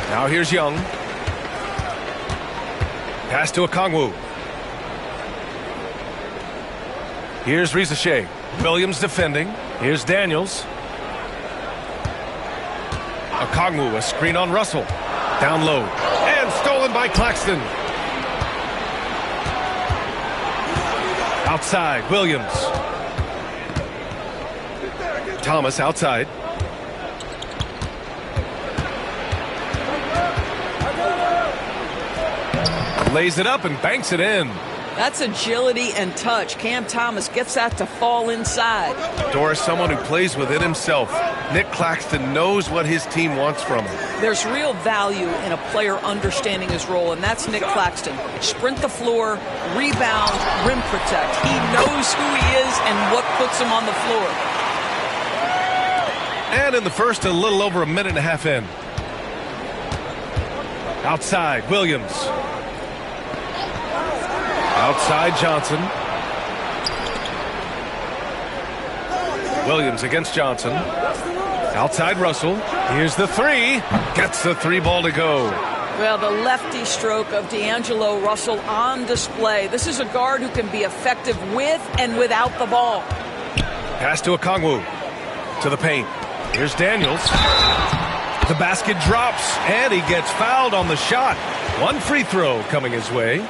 Now here's Young. Pass to Okongwu. Here's Risacher. Williams defending. Here's Daniels. Okongwu, a screen on Russell. Down low. And stolen stolen by Claxton. Outside, Williams. Thomas outside. Lays it up and banks it in. That's agility and touch. Cam Thomas gets that to fall inside. Doris, someone who plays within himself. Nick Claxton knows what his team wants from him. There's real value in a player understanding his role, and that's Nick Claxton. Sprint the floor, rebound, rim protect. He knows who he is and what puts him on the floor. And in the first, a little over a minute and a half in. Outside, Williams. Outside, Johnson. Williams against Johnson. Outside, Russell. Here's the three. Gets the three ball to go. Well, the lefty stroke of D'Angelo Russell on display. This is a guard who can be effective with and without the ball. Pass to Okongwu. To the paint. Here's Daniels. The basket drops, and he gets fouled on the shot. One free throw coming his way.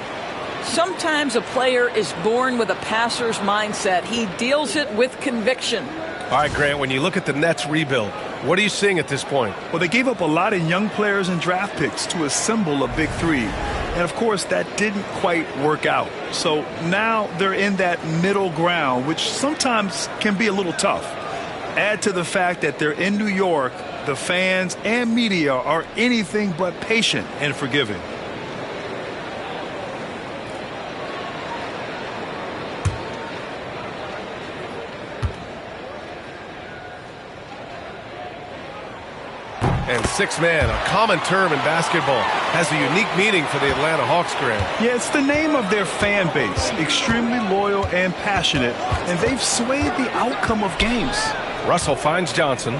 Sometimes a player is born with a passer's mindset. He deals it with conviction. All right, Grant, when you look at the Nets rebuild, what are you seeing at this point? Well, they gave up a lot of young players and draft picks to assemble a big three. And, of course, that didn't quite work out. So now they're in that middle ground, which sometimes can be a little tough. Add to the fact that they're in New York, the fans and media are anything but patient and forgiving. And six-man, a common term in basketball, has a unique meaning for the Atlanta Hawks, Grant. Yeah, it's the name of their fan base. Extremely loyal and passionate, and they've swayed the outcome of games. Russell finds Johnson.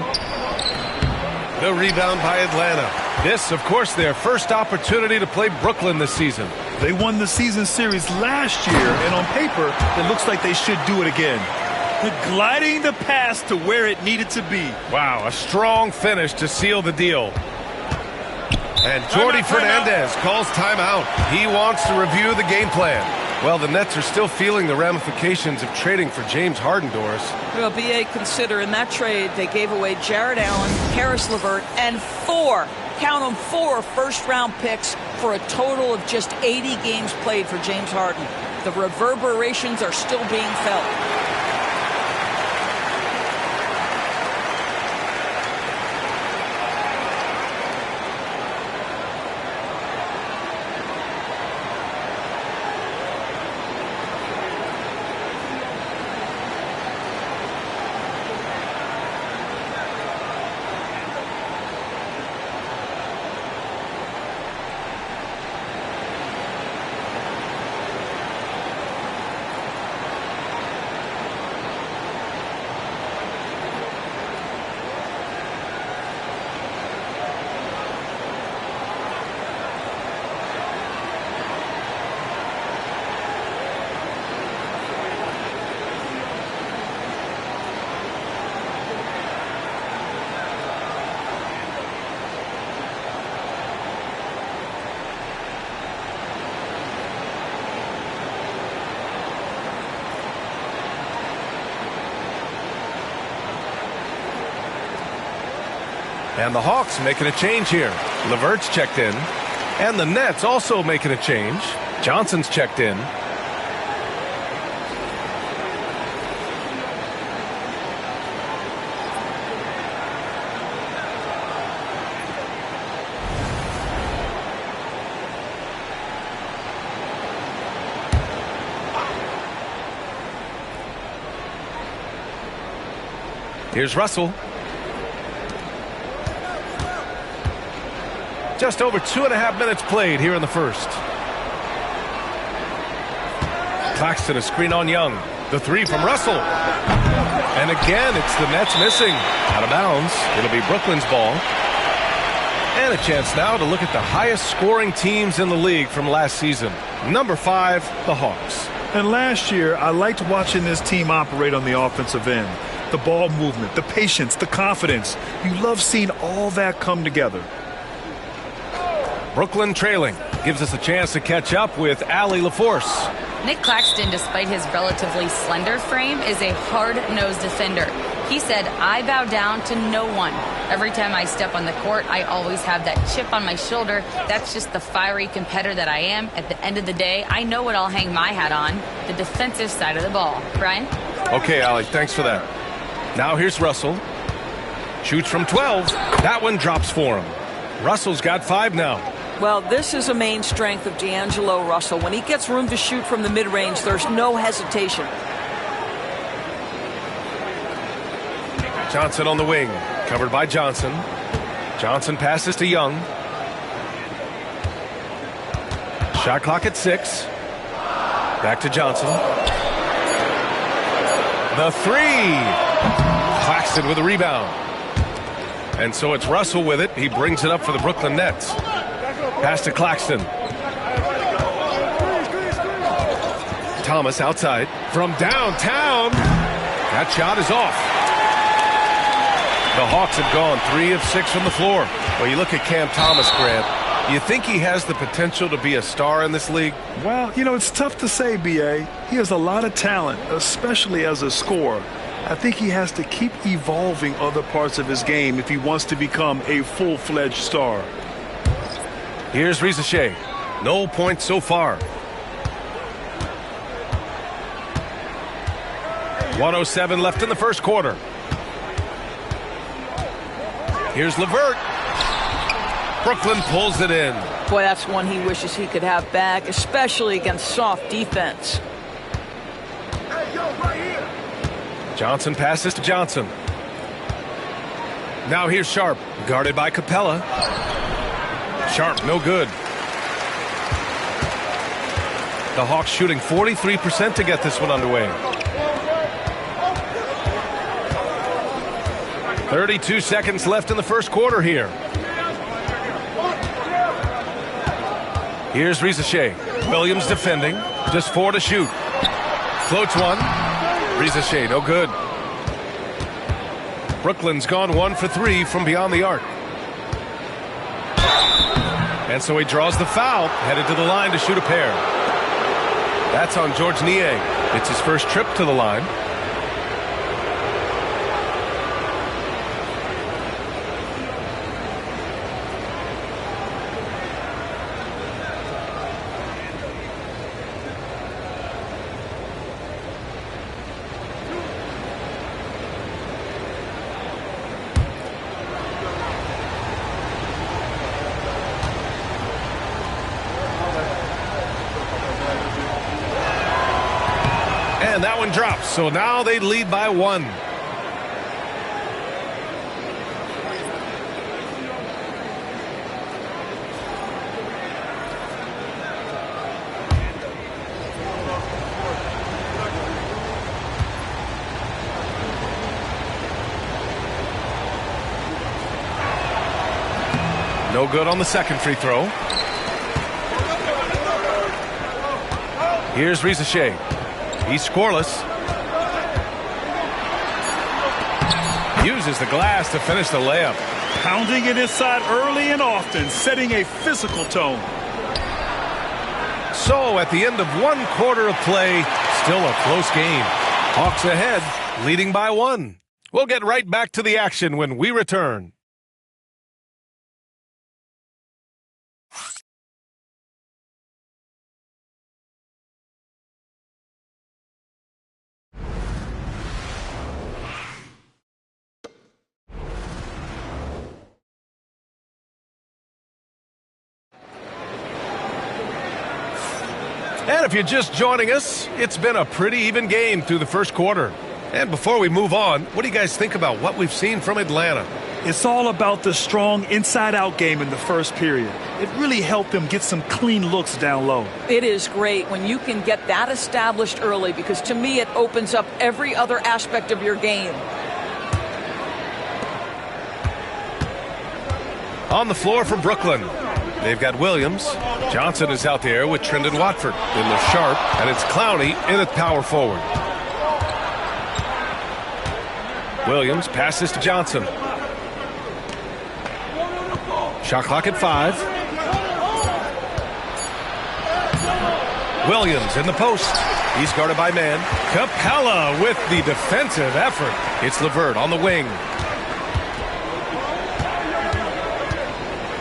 The rebound by Atlanta. This, of course, their first opportunity to play Brooklyn this season. They won the season series last year, and on paper, it looks like they should do it again. Gliding the pass to where it needed to be. Wow, a strong finish to seal the deal. And Jordi Fernandez calls timeout. He wants to review the game plan. Well, the Nets are still feeling the ramifications of trading for James Harden, Doris. Well, B.A., consider in that trade they gave away Jared Allen, Karis LeVert, and four first-round picks for a total of just 80 games played for James Harden. The reverberations are still being felt. And the Hawks making a change here. LeVert's checked in. And the Nets also making a change. Johnson's checked in. Here's Russell. Just over 2.5 minutes played here in the first. Claxton, a screen on Young. The three from Russell. And again, it's the Nets missing. Out of bounds. It'll be Brooklyn's ball. And a chance now to look at the highest scoring teams in the league from last season. Number 5, the Hawks. And last year, I liked watching this team operate on the offensive end. The ball movement, the patience, the confidence. You love seeing all that come together. Brooklyn trailing. gives us a chance to catch up with Allie LaForce. Nick Claxton, despite his relatively slender frame, is a hard-nosed defender. He said, "I bow down to no one. Every time I step on the court, I always have that chip on my shoulder. That's just the fiery competitor that I am. At the end of the day, I know what I'll hang my hat on, the defensive side of the ball." Brian? Okay, Allie, thanks for that. Now here's Russell. Shoots from 12. That one drops for him. Russell's got 5 now. Well, this is a main strength of D'Angelo Russell. When he gets room to shoot from the mid-range, there's no hesitation. Johnson on the wing, covered by Johnson. Johnson passes to Young. Shot clock at 6. Back to Johnson. The 3. Claxton with a rebound. And so it's Russell with it. He brings it up for the Brooklyn Nets. Pass to Claxton. Thomas outside. From downtown. That shot is off. The Hawks have gone 3 of 6 from the floor. Well, you look at Cam Thomas, Grant. You think he has the potential to be a star in this league? Well, it's tough to say, B.A. He has a lot of talent, especially as a scorer. I think he has to keep evolving other parts of his game if he wants to become a full-fledged star. Here's Risa Shea. No points so far. 1:07 left in the first quarter. Here's LeVert. Brooklyn pulls it in. Boy, that's one he wishes he could have back, especially against soft defense. Johnson passes to Johnson. Now here's Sharp, guarded by Capella. Sharp, no good. The Hawks shooting 43% to get this one underway. 32 seconds left in the first quarter here. Here's Risa Shea. Williams defending. Just 4 to shoot. Floats one. Risa Shea, no good. Brooklyn's gone 1 for 3 from beyond the arc. And so he draws the foul, headed to the line to shoot a pair. That's on George Niang. It's his first trip to the line. And that one drops. So now they lead by 1. No good on the second free throw. Here's Risa Shea. He's scoreless. Uses the glass to finish the layup. Pounding it inside early and often, setting a physical tone. So at the end of 1 quarter of play, still a close game. Hawks ahead, leading by 1. We'll get right back to the action when we return. And if you're just joining us, it's been a pretty even game through the first quarter. And before we move on, what do you guys think about what we've seen from Atlanta? It's all about the strong inside-out game in the first period. It really helped them get some clean looks down low. It is great when you can get that established early, because to me it opens up every other aspect of your game. On the floor for Brooklyn, they've got Williams. Johnson is out there with Trendon Watford. Then there's Sharp, and it's Clowney in at power forward. Williams passes to Johnson. Shot clock at 5. Williams in the post. He's guarded by man. Capella with the defensive effort. It's LeVert on the wing.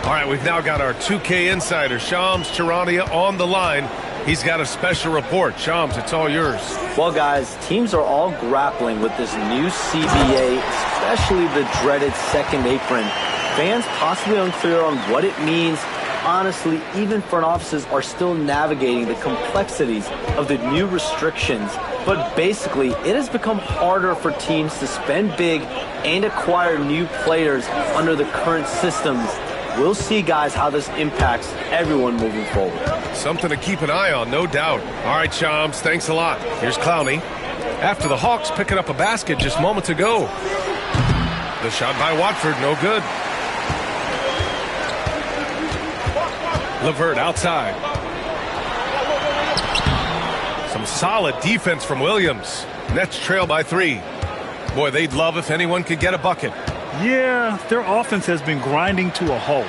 All right, we've now got our 2K insider, Shams Charania, on the line. He's got a special report. Shams, it's all yours. Well, guys, teams are all grappling with this new CBA, especially the dreaded second apron. Fans possibly unclear on what it means. Honestly, even front offices are still navigating the complexities of the new restrictions. But basically, it has become harder for teams to spend big and acquire new players under the current systems. We'll see, guys, how this impacts everyone moving forward. Something to keep an eye on, no doubt. All right, Shams, thanks a lot. Here's Clowney. After the Hawks picking up a basket just moments ago. The shot by Watford, no good. LeVert outside. Some solid defense from Williams. Nets trail by 3. Boy, they'd love if anyone could get a bucket. Yeah, their offense has been grinding to a halt.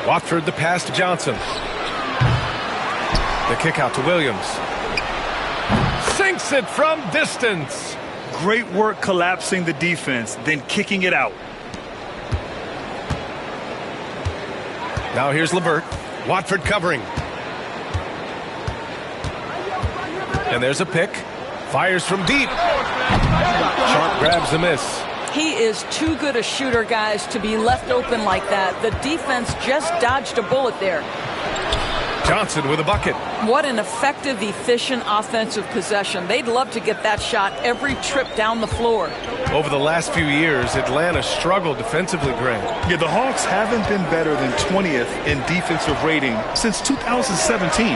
Watford the pass to Johnson. The kick out to Williams. Sinks it from distance. Great work collapsing the defense, then kicking it out. Now here's LeVert. Watford covering. And there's a pick. Fires from deep. Sharp grabs the miss. He is too good a shooter, guys, to be left open like that. The defense just dodged a bullet there. Johnson with a bucket. What an effective, efficient offensive possession. They'd love to get that shot every trip down the floor. Over the last few years, Atlanta struggled defensively, Greg. Yeah, the Hawks haven't been better than 20th in defensive rating since 2017.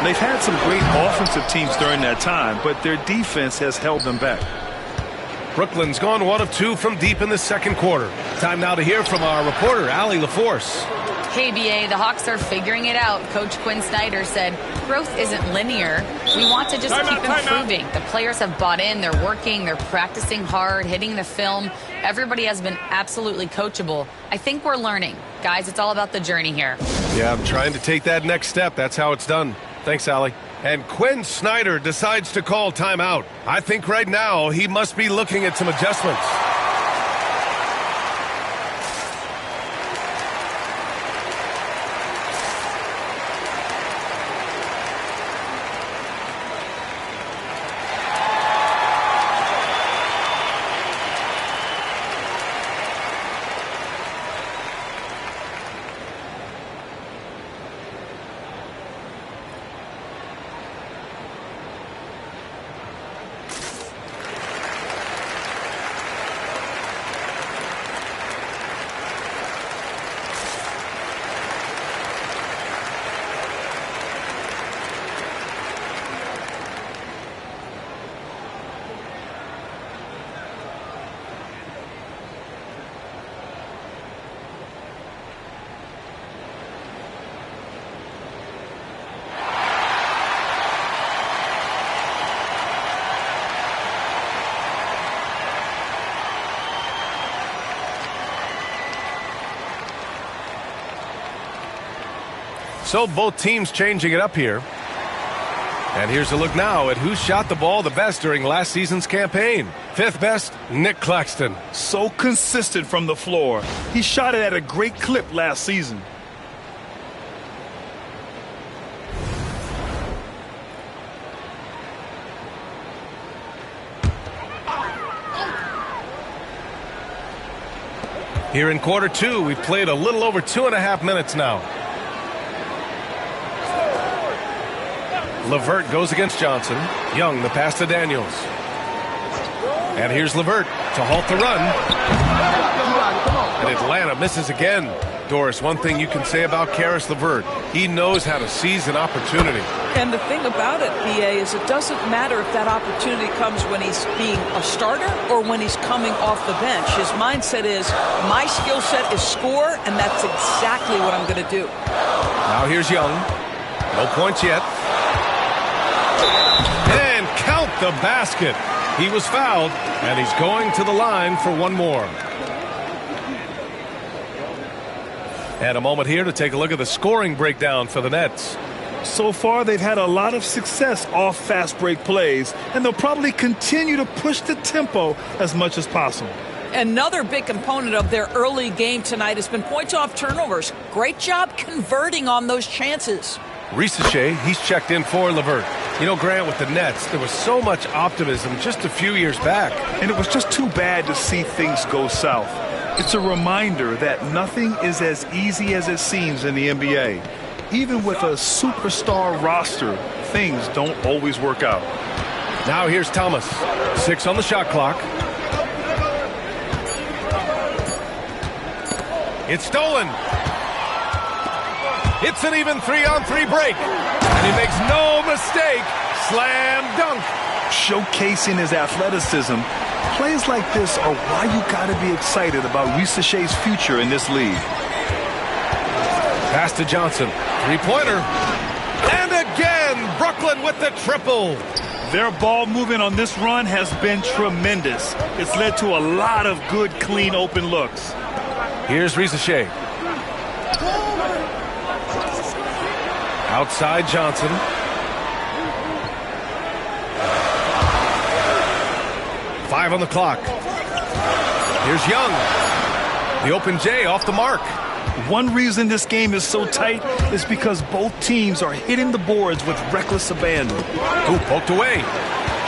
They've had some great offensive teams during that time, but their defense has held them back. Brooklyn's gone 1 of 2 from deep in the second quarter. Time now to hear from our reporter, Allie LaForce. Hey, BA, the Hawks are figuring it out. Coach Quinn Snyder said, growth isn't linear. We want to just keep improving. The players have bought in. They're working. They're practicing hard, hitting the film. Everybody has been absolutely coachable. I think we're learning. Guys, it's all about the journey here. Yeah, I'm trying to take that next step. That's how it's done. Thanks, Allie. And Quinn Snyder decides to call timeout. I think right now he must be looking at some adjustments. So both teams changing it up here. And here's a look now at who shot the ball the best during last season's campaign. 5th best, Nick Claxton. So consistent from the floor. He shot it at a great clip last season. Here in quarter 2, we've played a little over 2.5 minutes now. LeVert goes against Johnson. Young, the pass to Daniels. And here's LeVert to halt the run. And Atlanta misses again. Doris, one thing you can say about Caris LeVert, he knows how to seize an opportunity. And the thing about it, BA, is it doesn't matter if that opportunity comes when he's being a starter or when he's coming off the bench. His mindset is, my skill set is score, and that's exactly what I'm going to do. Now here's Young. No points yet. And count the basket. He was fouled, and he's going to the line for one more. And a moment here to take a look at the scoring breakdown for the Nets. So far, they've had a lot of success off fast break plays, and they'll probably continue to push the tempo as much as possible. Another big component of their early game tonight has been points off turnovers. Great job converting on those chances. Risacher, he's checked in for LeVert. You know, Grant, with the Nets, there was so much optimism just a few years back. And it was just too bad to see things go south. It's a reminder that nothing is as easy as it seems in the NBA. Even with a superstar roster, things don't always work out. Now here's Thomas. 6 on the shot clock. It's stolen. It's an even 3-on-3 break. And he makes no mistake. Slam dunk. Showcasing his athleticism, plays like this are why you got to be excited about Risacher's future in this league. Pass to Johnson. Three-pointer. And again, Brooklyn with the triple. Their ball movement on this run has been tremendous. It's led to a lot of good, clean, open looks. Here's Risacher. Outside Johnson. Five on the clock. Here's Young. The open J off the mark. One reason this game is so tight is because both teams are hitting the boards with reckless abandon. Ooh, poked away.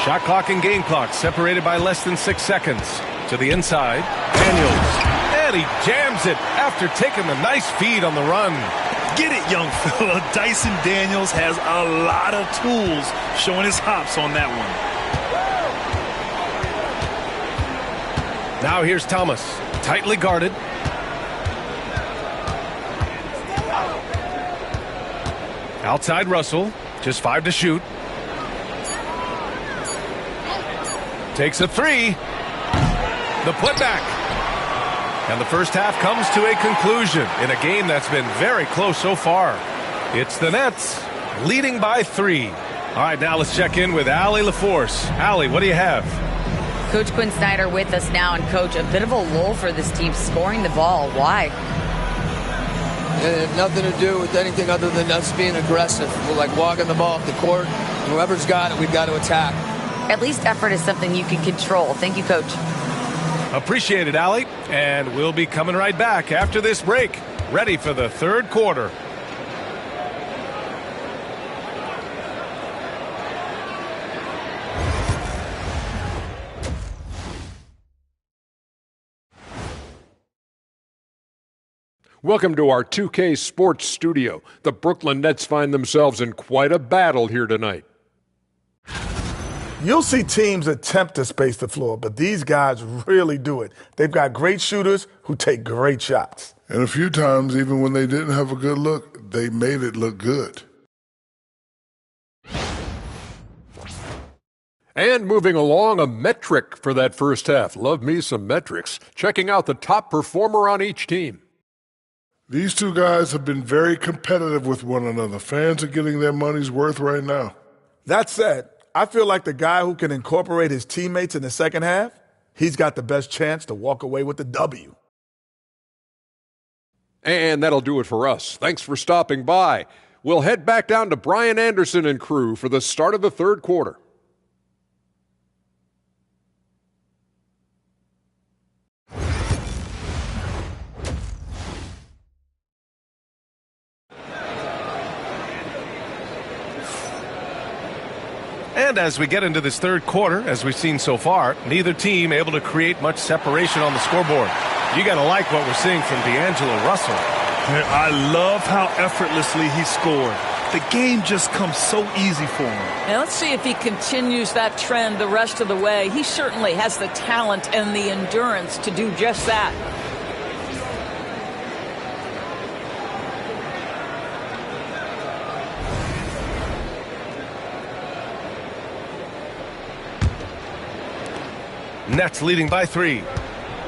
Shot clock and game clock separated by less than 6 seconds. To the inside. Daniels. And he jams it after taking the nice feed on the run. Get it, young fella. Dyson Daniels has a lot of tools, showing his hops on that one. Now here's Thomas. Tightly guarded. Outside Russell. Just 5 to shoot. Takes a 3. The putback. And the first half comes to a conclusion in a game that's been very close so far. It's the Nets leading by 3. All right, now let's check in with Allie LaForce. Allie, what do you have? Coach Quinn Snyder with us now. And, Coach, a bit of a lull for this team scoring the ball. Why? It had nothing to do with anything other than us being aggressive. We're like walking the ball off the court. Whoever's got it, we've got to attack. At least effort is something you can control. Thank you, Coach. Appreciate it, Allie. And we'll be coming right back after this break. Ready for the third quarter. Welcome to our 2K Sports Studio. The Brooklyn Nets find themselves in quite a battle here tonight. You'll see teams attempt to space the floor, but these guys really do it. They've got great shooters who take great shots. And a few times, even when they didn't have a good look, they made it look good. And moving along, a metric for that first half. Love me some metrics. Checking out the top performer on each team. These two guys have been very competitive with one another. Fans are getting their money's worth right now. That said, I feel like the guy who can incorporate his teammates in the second half, he's got the best chance to walk away with the W. And that'll do it for us. Thanks for stopping by. We'll head back down to Brian Anderson and crew for the start of the third quarter. And as we get into this third quarter, as we've seen so far, neither team able to create much separation on the scoreboard. You got to like what we're seeing from D'Angelo Russell. I love how effortlessly he scored. The game just comes so easy for him. Now let's see if he continues that trend the rest of the way. He certainly has the talent and the endurance to do just that. Nets leading by 3.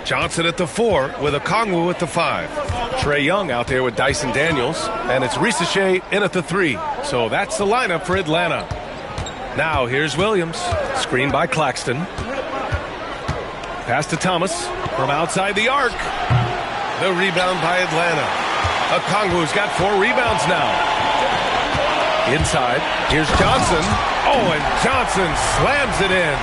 Johnson at the 4 with Okongwu at the 5. Trae Young out there with Dyson Daniels. And it's Risacher in at the 3. So that's the lineup for Atlanta. Now here's Williams. Screen by Claxton. Pass to Thomas from outside the arc. The rebound by Atlanta. Okongwu's got 4 rebounds now. Inside, here's Johnson. Oh, and Johnson slams it in.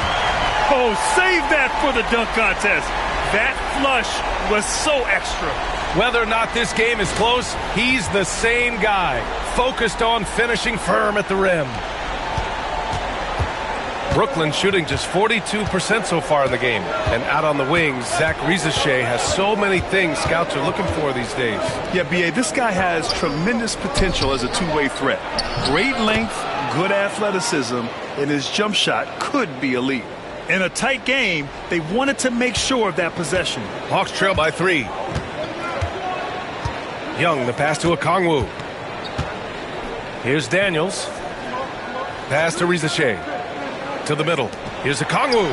Oh, save that for the dunk contest. That flush was so extra. Whether or not this game is close, he's the same guy, focused on finishing firm at the rim. Brooklyn shooting just 42% so far in the game. And out on the wings, Zach Risacher has so many things scouts are looking for these days. Yeah, B.A., this guy has tremendous potential as a two-way threat. Great length, good athleticism, and his jump shot could be elite. In a tight game, they wanted to make sure of that possession. Hawks trail by 3. Young, the pass to Okongwu. Here's Daniels. Pass to Risacher. To the middle. Here's Okongwu.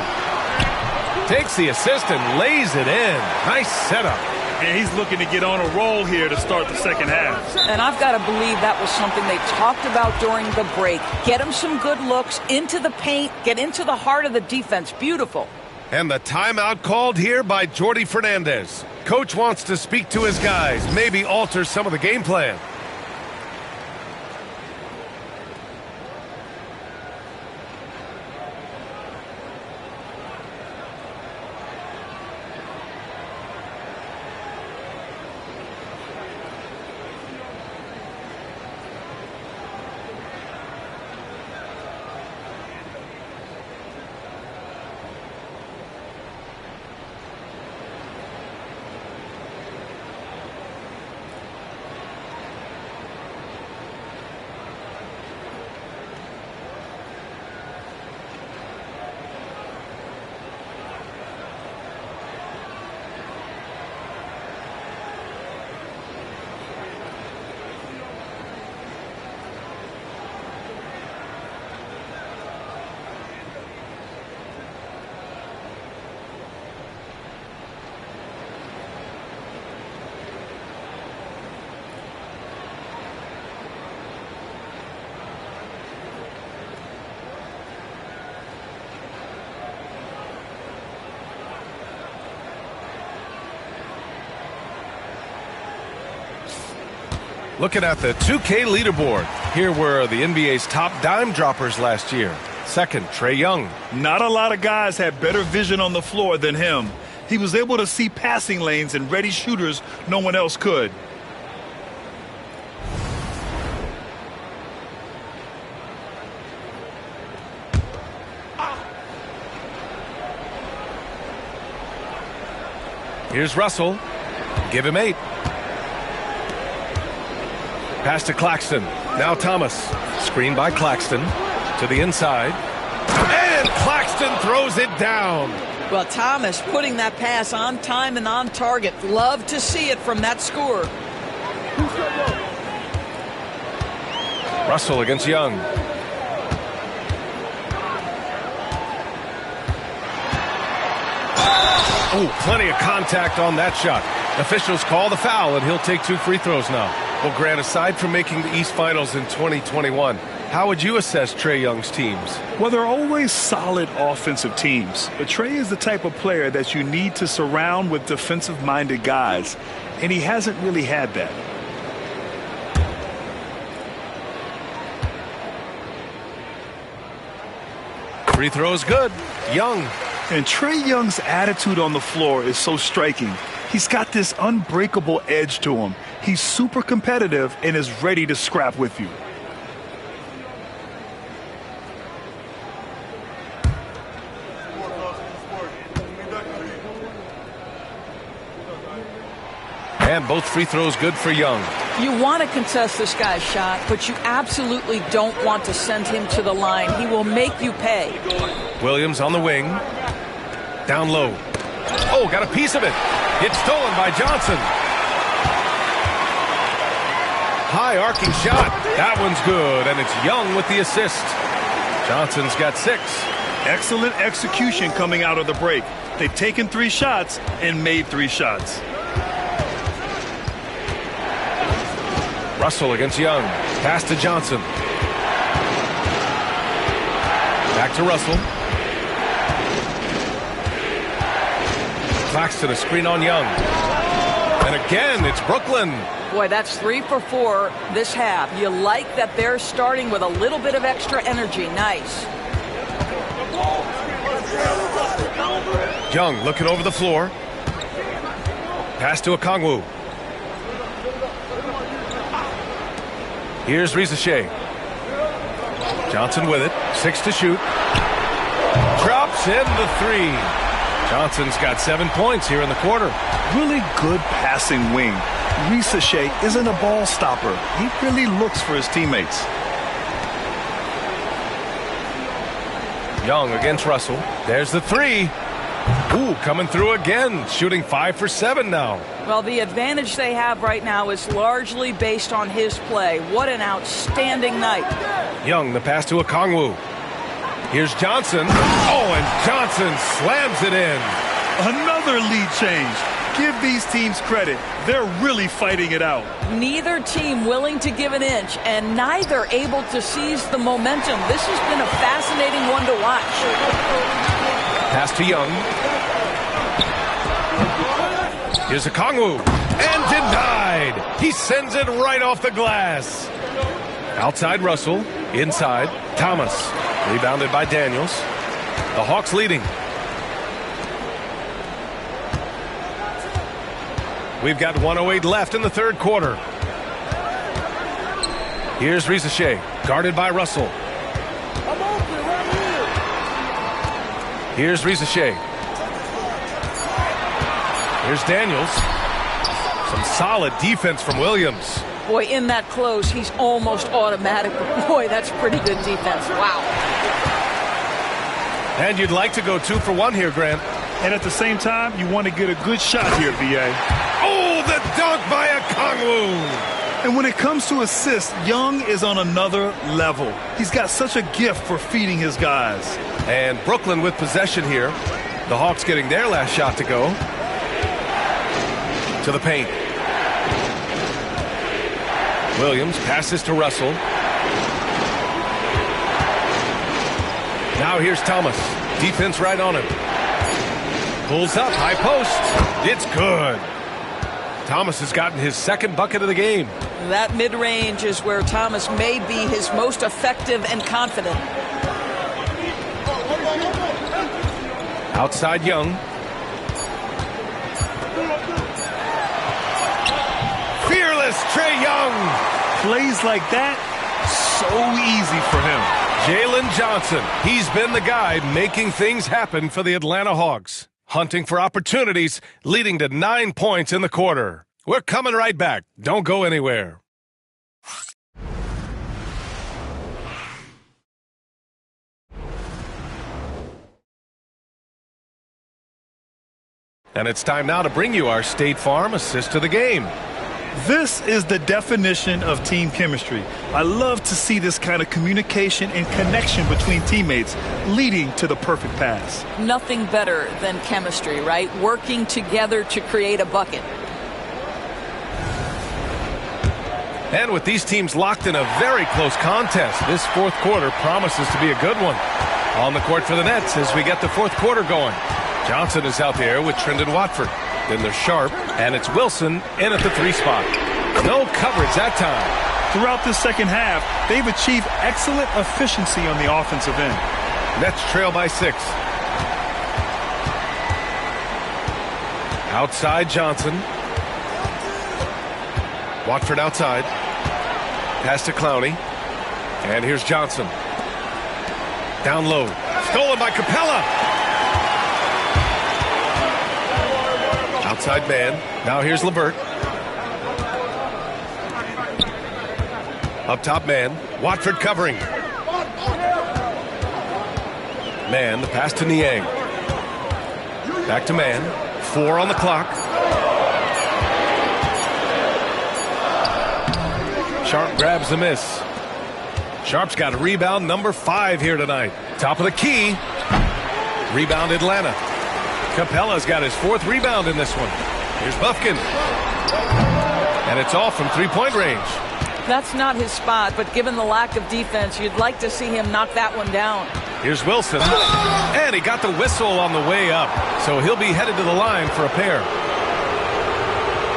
Takes the assist and lays it in. Nice setup. And he's looking to get on a roll here to start the second half. And I've got to believe that was something they talked about during the break. Get him some good looks into the paint, get into the heart of the defense. Beautiful. And the timeout called here by Jordi Fernandez. Coach wants to speak to his guys, maybe alter some of the game plan. Looking at the 2K leaderboard, here were the NBA's top dime droppers last year. Second, Trae Young. Not a lot of guys had better vision on the floor than him. He was able to see passing lanes and ready shooters no one else could. Here's Russell. Give him 8. Pass to Claxton. Now Thomas. Screen by Claxton. To the inside. And Claxton throws it down. Well, Thomas putting that pass on time and on target. Love to see it from that scorer. Russell against Young. Oh, plenty of contact on that shot. Officials call the foul, and he'll take 2 free throws now. Well, Grant, aside from making the East Finals in 2021, how would you assess Trae Young's teams? Well, they're always solid offensive teams. But Trae is the type of player that you need to surround with defensive-minded guys, and he hasn't really had that. Free throw is good. Young. And Trae Young's attitude on the floor is so striking. He's got this unbreakable edge to him. He's super competitive and is ready to scrap with you. And both free throws good for Young. You want to contest this guy's shot, but you absolutely don't want to send him to the line. He will make you pay. Williams on the wing. Down low. Oh, got a piece of it. It's stolen by Johnson. High arcing shot. That one's good, and it's Young with the assist. Johnson's got 6. Excellent execution coming out of the break. They've taken 3 shots and made 3 shots. Russell against Young. Pass to Johnson. Back to Russell. Claxton a screen on Young. And again, it's Brooklyn. Boy, that's 3 for 4 this half. You like that they're starting with a little bit of extra energy. Nice. Young looking over the floor. Pass to Okongwu. Here's Risache. Johnson with it. 6 to shoot. Drops in the 3. Johnson's got 7 points here in the quarter. Really good passing wing. Risache isn't a ball stopper. He really looks for his teammates. Young against Russell. There's the 3. Ooh, coming through again. Shooting 5 for 7 now. Well, the advantage they have right now is largely based on his play. What an outstanding night. Young, the pass to Okongwu. Here's Johnson. Oh, and Johnson slams it in. Another lead change. Give these teams credit. They're really fighting it out. Neither team willing to give an inch, and neither able to seize the momentum. This has been a fascinating one to watch. Pass to Young. Here's Okongwu. And denied. He sends it right off the glass. Outside Russell. Inside Thomas. Rebounded by Daniels. The Hawks leading. We've got 1:08 left in the third quarter. Here's Risache, guarded by Russell. Here's Risache. Here's Daniels. Some solid defense from Williams. Boy, in that close, he's almost automatic. Boy, that's pretty good defense. Wow. And you'd like to go 2 for 1 here, Grant. And at the same time, you want to get a good shot here, B.A. Oh, the dunk by Okongwu. And when it comes to assists, Young is on another level. He's got such a gift for feeding his guys. And Brooklyn with possession here. The Hawks getting their last shot to go. To the paint. Williams passes to Russell. Now here's Thomas. Defense right on him. Pulls up, high post. It's good. Thomas has gotten his second bucket of the game. That mid-range is where Thomas may be his most effective and confident. Outside Young. Fearless Trae Young. Plays like that, so easy for him. Jalen Johnson. He's been the guy making things happen for the Atlanta Hawks. Hunting for opportunities, leading to 9 points in the quarter. We're coming right back. Don't go anywhere. And it's time now to bring you our State Farm assist to the game. This is the definition of team chemistry. I love to see this kind of communication and connection between teammates leading to the perfect pass. Nothing better than chemistry, right? Working together to create a bucket. And with these teams locked in a very close contest, this fourth quarter promises to be a good one. On the court for the Nets as we get the fourth quarter going. Johnson is out there with Trendon Watford. Then there's Sharp, and it's Wilson in at the 3 spot. No coverage that time. Throughout this second half, they've achieved excellent efficiency on the offensive end. Nets trail by 6. Outside Johnson. Watford outside. Pass to Clowney. And here's Johnson. Down low. Stolen by Capella. Outside man. Now here's LeVert. Up top man. Watford covering. Man, the pass to Niang. Back to man. 4 on the clock. Sharp grabs the miss. Sharp's got a rebound, number 5 here tonight. Top of the key. Rebound Atlanta. Capella's got his 4th rebound in this one. Here's Bufkin. And it's off from 3-point range. That's not his spot, but given the lack of defense, you'd like to see him knock that one down. Here's Wilson. And he got the whistle on the way up. So he'll be headed to the line for a pair.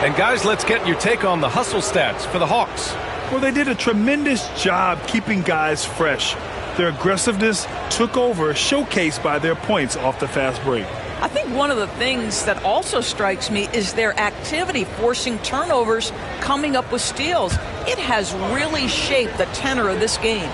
And guys, let's get your take on the hustle stats for the Hawks. Well, they did a tremendous job keeping guys fresh. Their aggressiveness took over, showcased by their points off the fast break. I think one of the things that also strikes me is their activity, forcing turnovers, coming up with steals. It has really shaped the tenor of this game.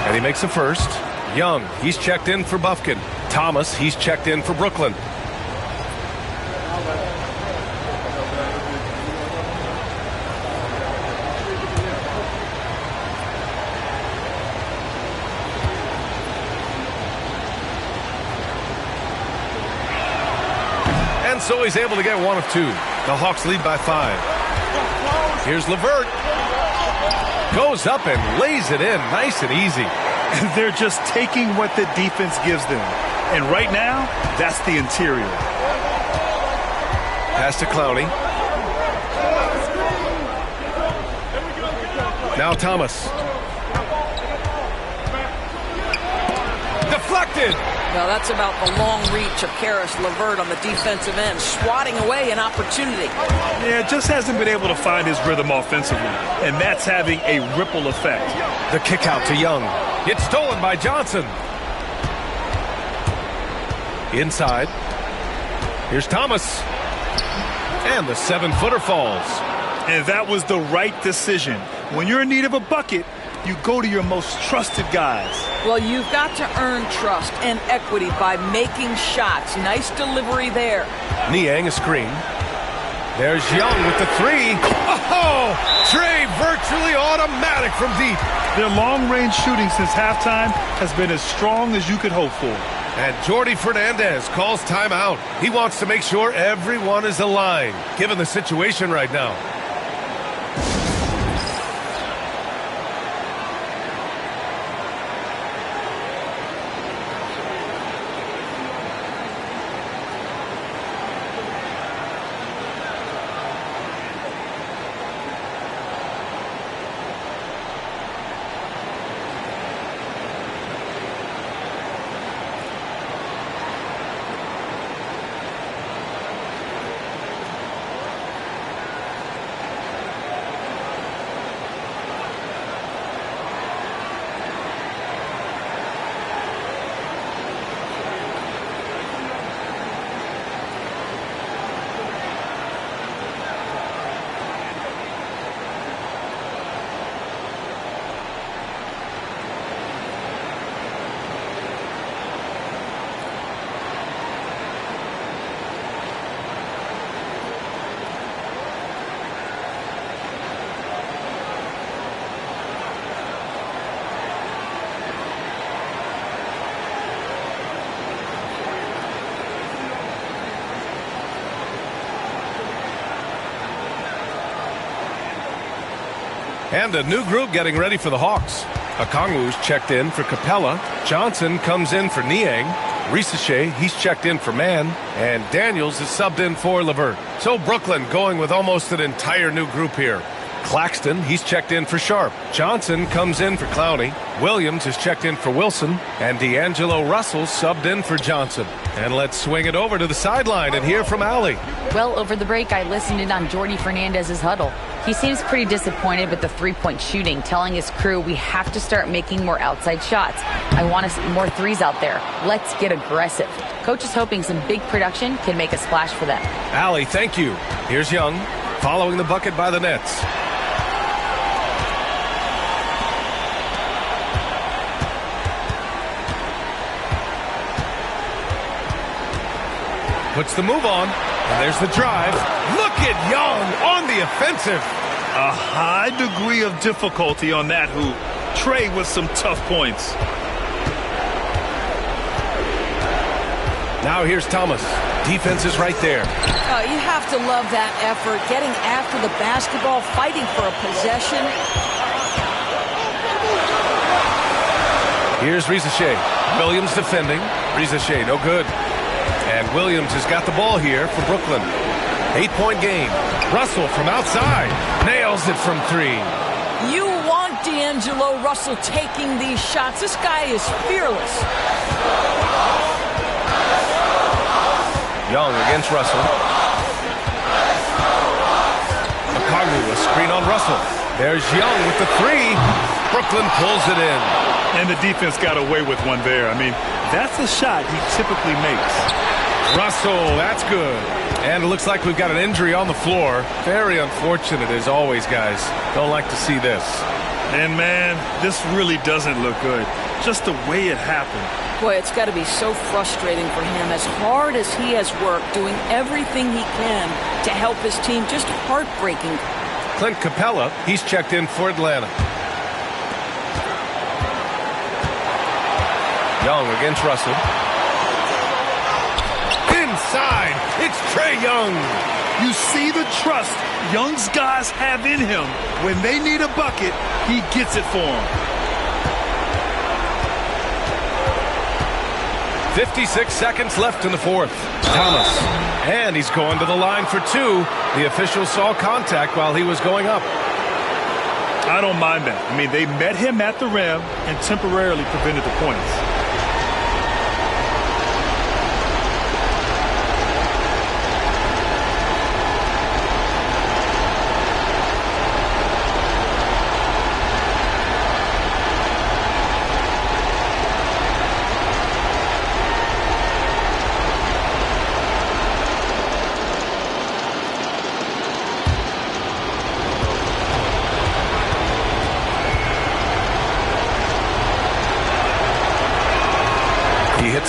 And he makes a first. Young, he's checked in for Bufkin. Thomas, he's checked in for Brooklyn. And so he's able to get one of two. The Hawks lead by 5. Here's LeVert. Goes up and lays it in nice and easy. They're just taking what the defense gives them. And right now, that's the interior. Pass to Clowney. Now Thomas. Deflected. Well, that's about the long reach of Caris LeVert on the defensive end, swatting away an opportunity. Yeah, just hasn't been able to find his rhythm offensively, and that's having a ripple effect. The kick out to Young. It's stolen by Johnson. Inside. Here's Thomas. And the 7-footer falls. And that was the right decision. When you're in need of a bucket, you go to your most trusted guys. Well, you've got to earn trust and equity by making shots. Nice delivery there. Niang a screen. There's Young with the 3. Oh! Trey virtually automatic from deep. Their long-range shooting since halftime has been as strong as you could hope for. And Jordi Fernandez calls timeout. He wants to make sure everyone is aligned, given the situation right now. And a new group getting ready for the Hawks. Okongwu's checked in for Capella. Johnson comes in for Niang. Risache, he's checked in for Mann. And Daniels is subbed in for LeVert. So Brooklyn going with almost an entire new group here. Claxton, he's checked in for Sharp. Johnson comes in for Clowney. Williams is checked in for Wilson. And D'Angelo Russell subbed in for Johnson. And let's swing it over to the sideline and hear from Allie. Well, over the break, I listened in on Jordi Fernandez's huddle. He seems pretty disappointed with the three-point shooting, telling his crew we have to start making more outside shots. I want to see more threes out there. Let's get aggressive. Coach is hoping some big production can make a splash for them. Allie, thank you. Here's Young, following the bucket by the Nets. Puts the move on, and there's the drive. Look at Young on the offensive. A high degree of difficulty on that hoop. Trey with some tough points. Now here's Thomas. Defense is right there. You have to love that effort, getting after the basketball, fighting for a possession. Here's Risache. Williams defending. Risache, no good. And Williams has got the ball here for Brooklyn. 8-point game. Russell from outside. Nails it from 3. You want D'Angelo Russell taking these shots. This guy is fearless. Young against Russell. Okongwu, a screen on Russell. There's Young with the three. Brooklyn pulls it in. And the defense got away with one there. I mean, that's a shot he typically makes. Russell, that's good. And it looks like we've got an injury on the floor. Very unfortunate as always, guys. Don't like to see this. And, man, this really doesn't look good. Just the way it happened. Boy, it's got to be so frustrating for him. As hard as he has worked, doing everything he can to help his team, just heartbreaking. Clint Capella, he's checked in for Atlanta. Young against Russell. Inside, it's Trae Young. You see the trust Young's guys have in him. When they need a bucket, he gets it for them. 56 seconds left in the fourth. Thomas. And he's going to the line for two. The official saw contact while he was going up. I don't mind that. I mean, they met him at the rim and temporarily prevented the points.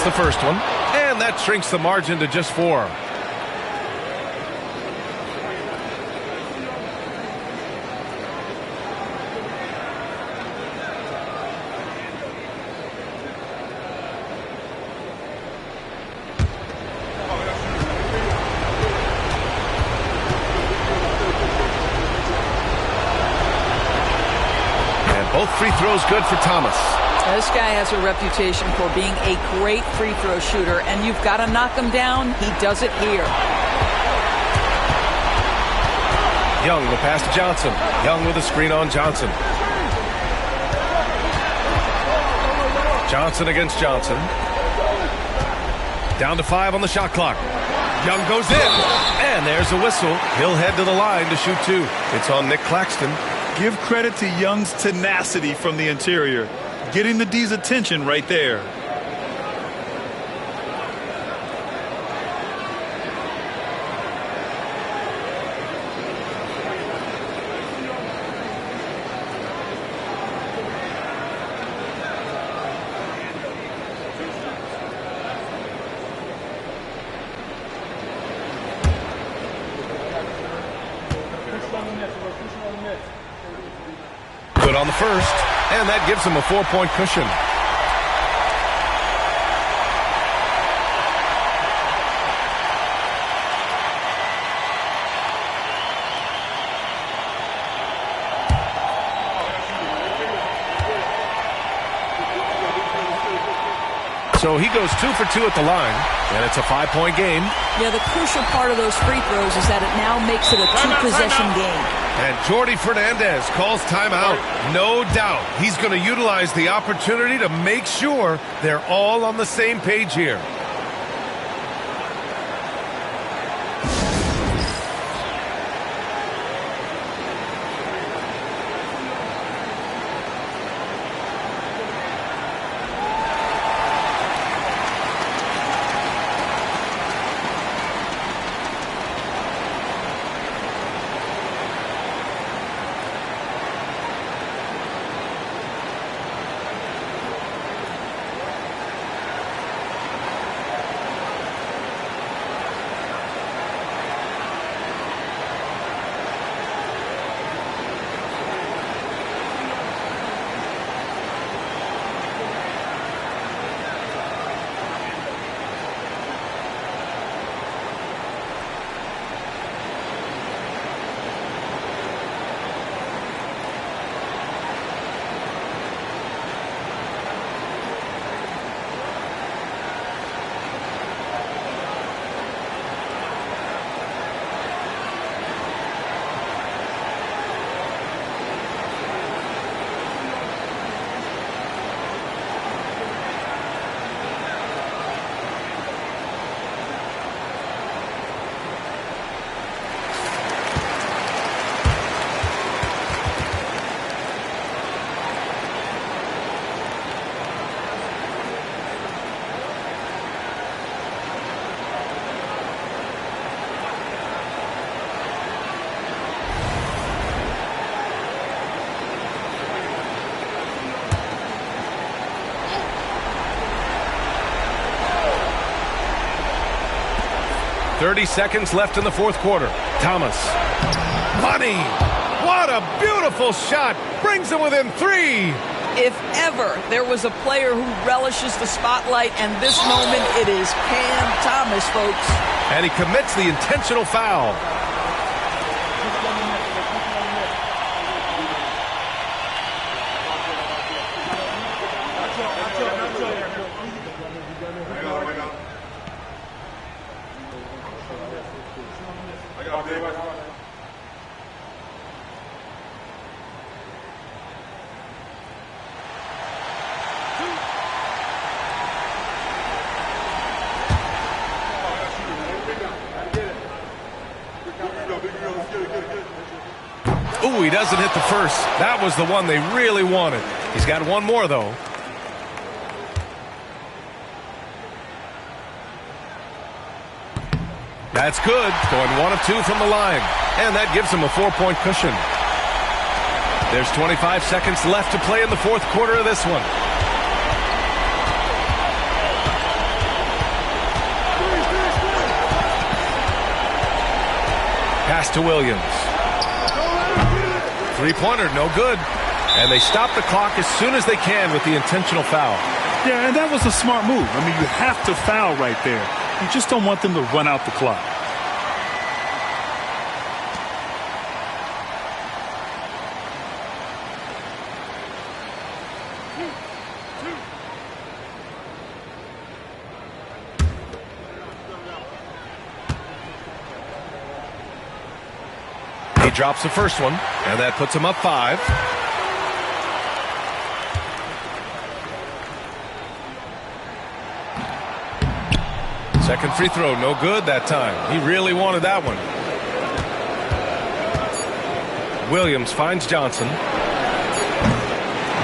The first one, and that shrinks the margin to just 4. And both free throws good for Thomas. This guy has a reputation for being a great free throw shooter, and you've got to knock him down. He does it here. Young, the pass to Johnson. Young with a screen on Johnson. Johnson against Johnson. Down to 5 on the shot clock. Young goes in, and there's a whistle. He'll head to the line to shoot 2. It's on Nick Claxton. Give credit to Young's tenacity from the interior. Getting the D's attention right there. Good on the first. And that gives him a 4-point cushion. So he goes 2 for 2 at the line, and it's a 5-point game. Yeah, the crucial part of those free throws is that it now makes it a 2-possession game. And Jordi Fernandez calls timeout. No doubt he's going to utilize the opportunity to make sure they're all on the same page here. 30 seconds left in the fourth quarter. Thomas. Money. What a beautiful shot. Brings them within 3. If ever there was a player who relishes the spotlight and this moment, it is Cam Thomas, folks. And he commits the intentional foul. Ooh, he doesn't hit the first. That was the one they really wanted. He's got one more, though. That's good. Going 1 of 2 from the line. And that gives him a 4-point cushion. There's 25 seconds left to play in the fourth quarter of this one. Pass to Williams. Three-pointer, no good. And they stop the clock as soon as they can with the intentional foul. Yeah, and that was a smart move. I mean, you have to foul right there. You just don't want them to run out the clock. He drops the first one, and that puts him up 5. Second free throw, no good that time. He really wanted that one. Williams finds Johnson.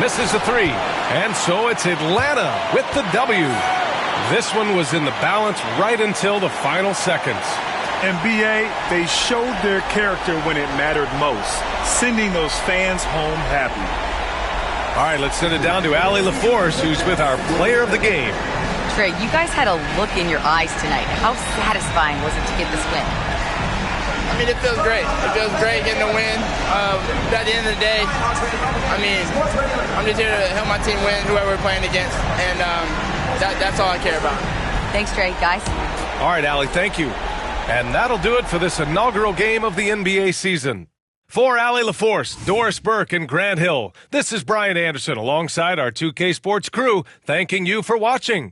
Misses the 3. And so it's Atlanta with the W. This one was in the balance right until the final seconds. And B.A., they showed their character when it mattered most, sending those fans home happy. All right, let's send it down to Allie LaForce, who's with our player of the game. Trey, you guys had a look in your eyes tonight. How satisfying was it to get this win? I mean, it feels great. It feels great getting the win. But at the end of the day, I mean, I'm just here to help my team win, whoever we're playing against, and that's all I care about. Thanks, Trey. Guys? All right, Allie, thank you. And that'll do it for this inaugural game of the NBA season. For Allie LaForce, Doris Burke, and Grant Hill, this is Brian Anderson alongside our 2K Sports crew, thanking you for watching.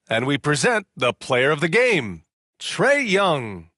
And we present the player of the game, Trae Young.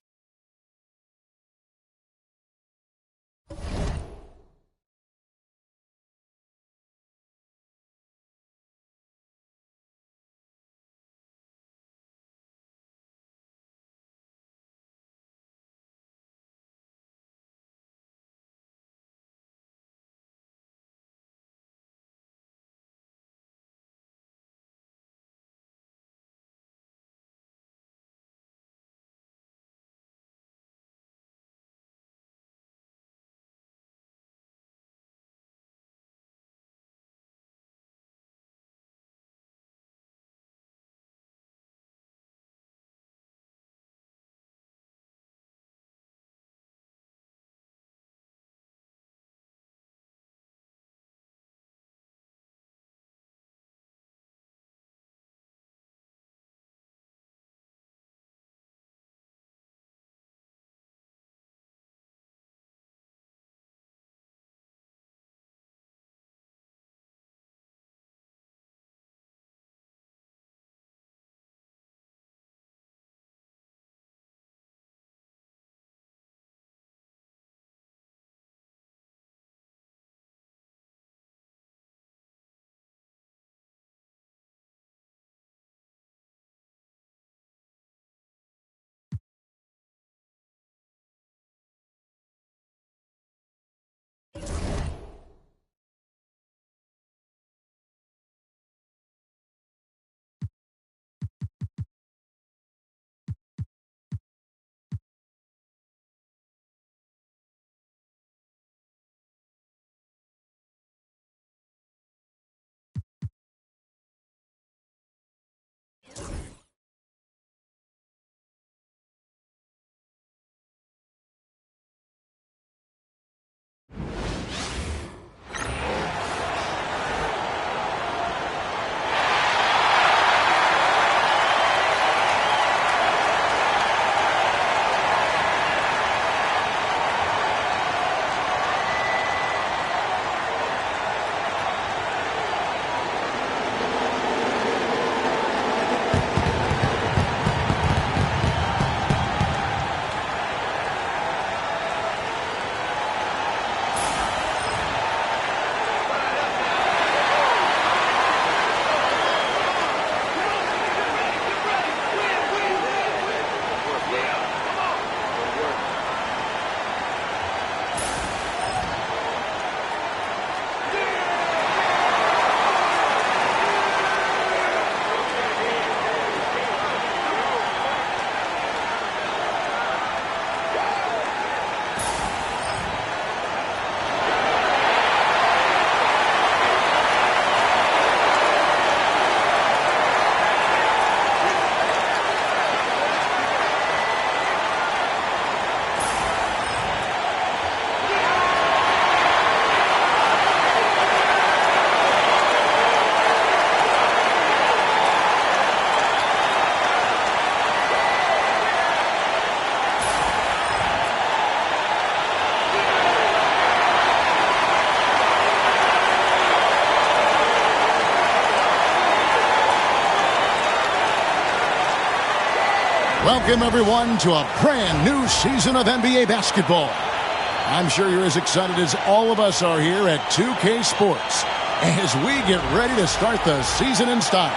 Welcome, everyone, to a brand new season of NBA basketball. I'm sure you're as excited as all of us are here at 2K Sports as we get ready to start the season in style.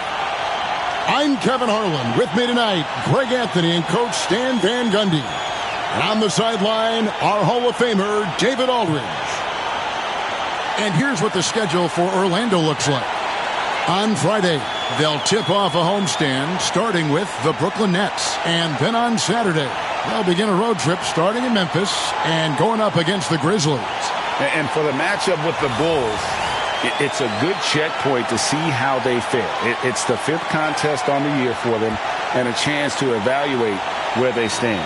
I'm Kevin Harlan. With me tonight, Greg Anthony and Coach Stan Van Gundy. And on the sideline, our Hall of Famer, David Aldridge. And here's what the schedule for Orlando looks like. On Friday, they'll tip off a homestand, starting with the Brooklyn Nets. And then on Saturday, they'll begin a road trip starting in Memphis and going up against the Grizzlies. And for the matchup with the Bulls, it's a good checkpoint to see how they fare. It's the 5th contest on the year for them and a chance to evaluate where they stand.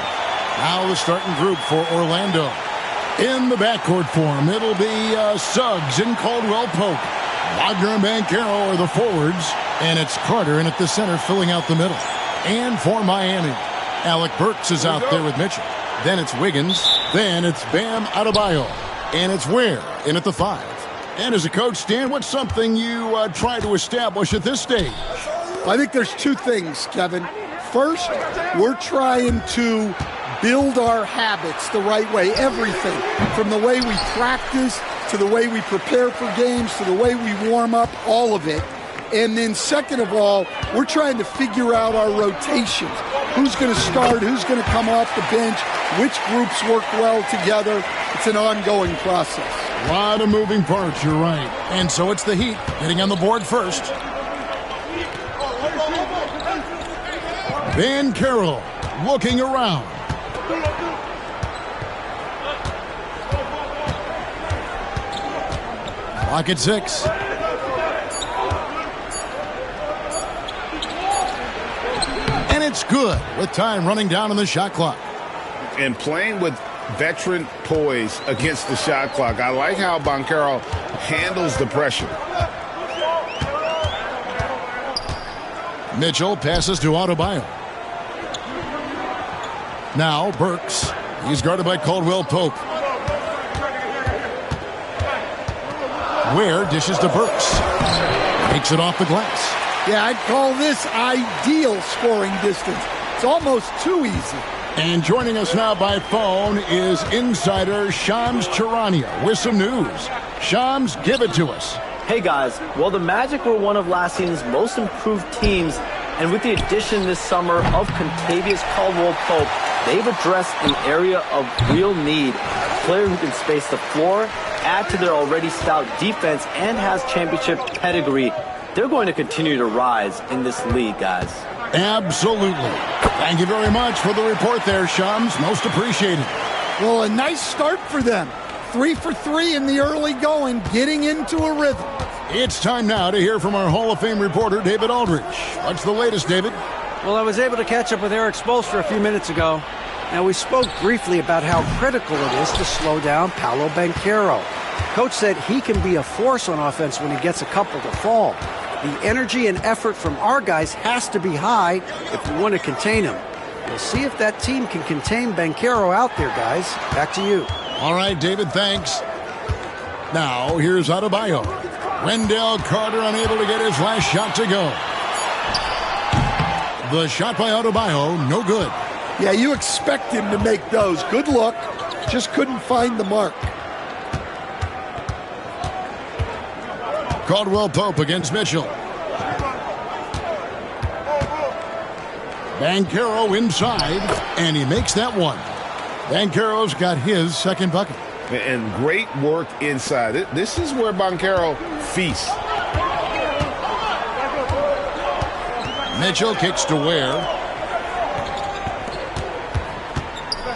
Now the starting group for Orlando. In the backcourt form, it'll be Suggs and Caldwell Pope. Wagner and Banchero are the forwards, and it's Carter in at the center filling out the middle. And for Miami, Alec Burks is out there with Mitchell. Then it's Wiggins. Then it's Bam Adebayo. And it's Ware in at the 5. And as a coach, Stan, what's something you try to establish at this stage? I think there's 2 things, Kevin. First, we're trying to build our habits the right way, everything, from the way we practice to the way we prepare for games to the way we warm up, all of it. And then second of all, we're trying to figure out our rotations. Who's going to start, who's going to come off the bench, which groups work well together. It's an ongoing process. A lot of moving parts, you're right. And so it's the Heat getting on the board first. Banchero looking around. Clock at 6. And it's good with time running down on the shot clock. And playing with veteran poise against the shot clock. I like how Banchero handles the pressure. Mitchell passes to Adebayo. Now Burks. He's guarded by Caldwell Pope. Ware dishes to Burks. Takes it off the glass. Yeah, I'd call this ideal scoring distance. It's almost too easy. And joining us now by phone is insider Shams Charania with some news. Shams, give it to us. Hey guys, well the Magic were one of last season's most improved teams, and with the addition this summer of Kentavious Caldwell-Pope, they've addressed an area of real need. A player who can space the floor, add to their already stout defense, and has championship pedigree. They're going to continue to rise in this league, guys. Absolutely. Thank you very much for the report there, Shams. Most appreciated. Well, a nice start for them. 3 for 3 in the early going, getting into a rhythm. It's time now to hear from our Hall of Fame reporter, David Aldridge. What's the latest, David? Well, I was able to catch up with Eric Spoelstra a few minutes ago. Now, we spoke briefly about how critical it is to slow down Paolo Banchero. Coach said he can be a force on offense when he gets a couple to fall. The energy and effort from our guys has to be high if we want to contain him. We'll see if that team can contain Banchero out there, guys. Back to you. All right, David, thanks. Now, here's Adebayo. Wendell Carter unable to get his last shot to go. The shot by Adebayo, no good. Yeah, you expect him to make those. Good luck. Just couldn't find the mark. Caldwell Pope against Mitchell. Banchero inside, and he makes that one. Banchero's got his second bucket. And great work inside. This is where Banchero feasts. Mitchell kicks to Ware.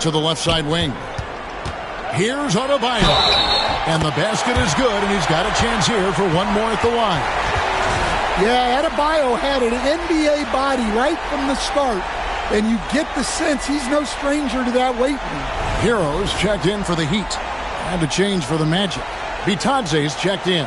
To the left side wing. Here's Adebayo. And the basket is good, and he's got a chance here for one more at the line. Yeah, Adebayo had an NBA body right from the start, and you get the sense he's no stranger to that weight room. Heroes checked in for the Heat. Had to change for the Magic. Bitadze's checked in.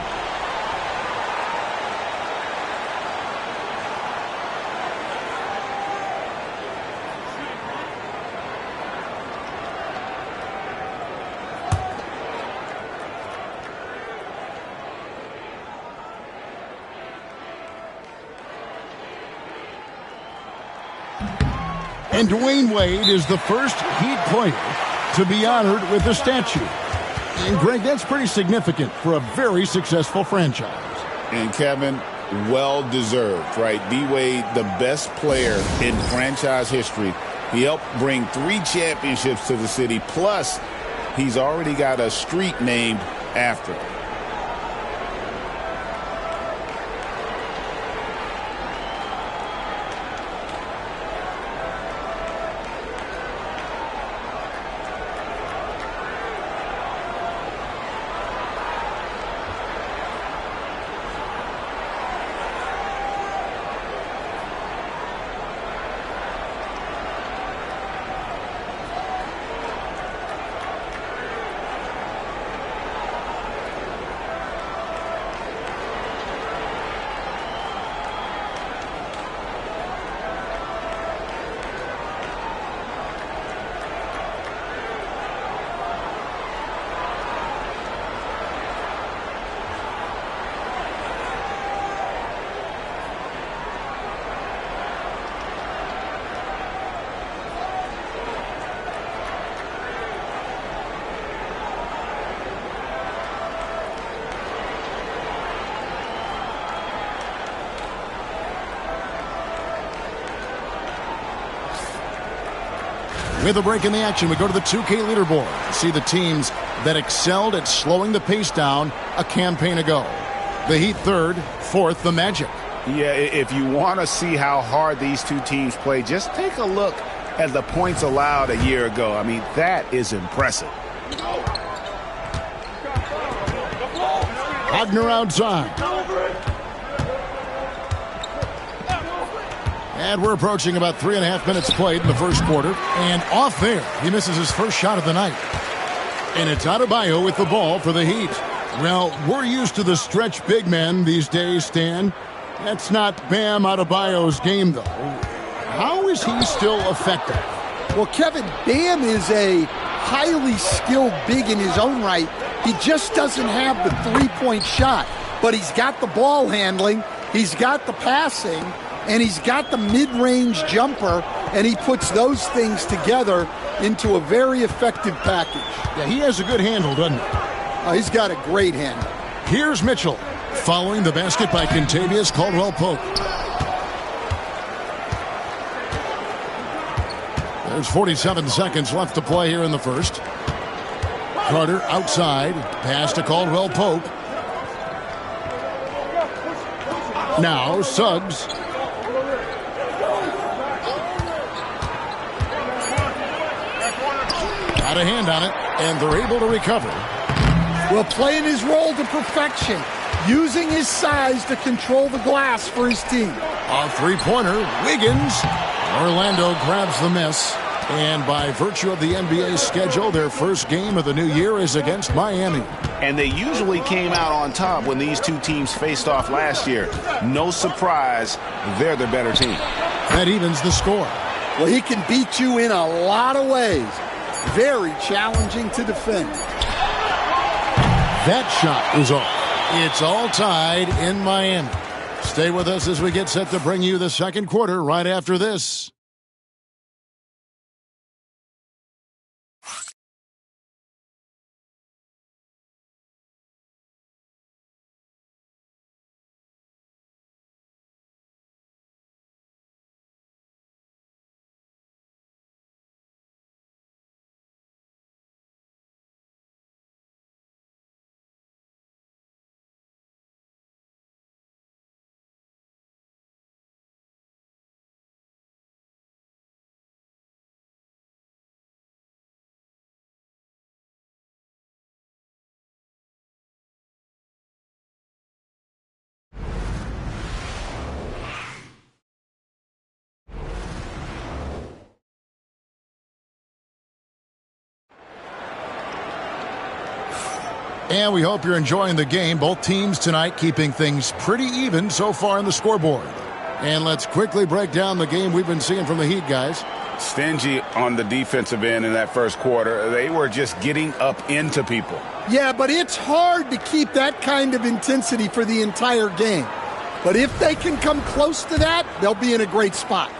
And Dwayne Wade is the first Heat player to be honored with a statue. And, Greg, that's pretty significant for a very successful franchise. And, Kevin, well-deserved, right? D-Wade, the best player in franchise history. He helped bring 3 championships to the city, plus he's already got a street named after him. With a break in the action, we go to the 2K leaderboard. See the teams that excelled at slowing the pace down a campaign ago. The Heat third, fourth, the Magic. Yeah, if you want to see how hard these two teams play, just take a look at the points allowed a year ago. I mean, that is impressive. Wagner outside. And we're approaching about 3.5 minutes played in the first quarter. And off there, he misses his first shot of the night. And it's Adebayo with the ball for the Heat. Well, we're used to the stretch big men these days, Stan. That's not Bam Adebayo's game, though. How is he still effective? Well, Kevin, Bam is a highly skilled big in his own right. He just doesn't have the three-point shot. But he's got the ball handling, he's got the passing, and he's got the mid-range jumper, and he puts those things together into a very effective package. Yeah, he has a good handle, doesn't he? He's got a great handle. Here's Mitchell, following the basket by Kentavious Caldwell-Pope. There's 47 seconds left to play here in the first. Carter outside, pass to Caldwell-Pope. Now Suggs. Got a hand on it, and they're able to recover. Well, playing his role to perfection, using his size to control the glass for his team. A three-pointer, Wiggins. Orlando grabs the miss. And by virtue of the NBA schedule, their first game of the new year is against Miami. And they usually came out on top when these two teams faced off last year. No surprise, they're the better team. That evens the score. Well, he can beat you in a lot of ways. Very challenging to defend. That shot is off. It's all tied in Miami. Stay with us as we get set to bring you the second quarter right after this. And we hope you're enjoying the game. Both teams tonight keeping things pretty even so far on the scoreboard. And let's quickly break down the game we've been seeing from the Heat, guys. Stingy on the defensive end in that first quarter. They were just getting up into people. Yeah, but it's hard to keep that kind of intensity for the entire game. But if they can come close to that, they'll be in a great spot.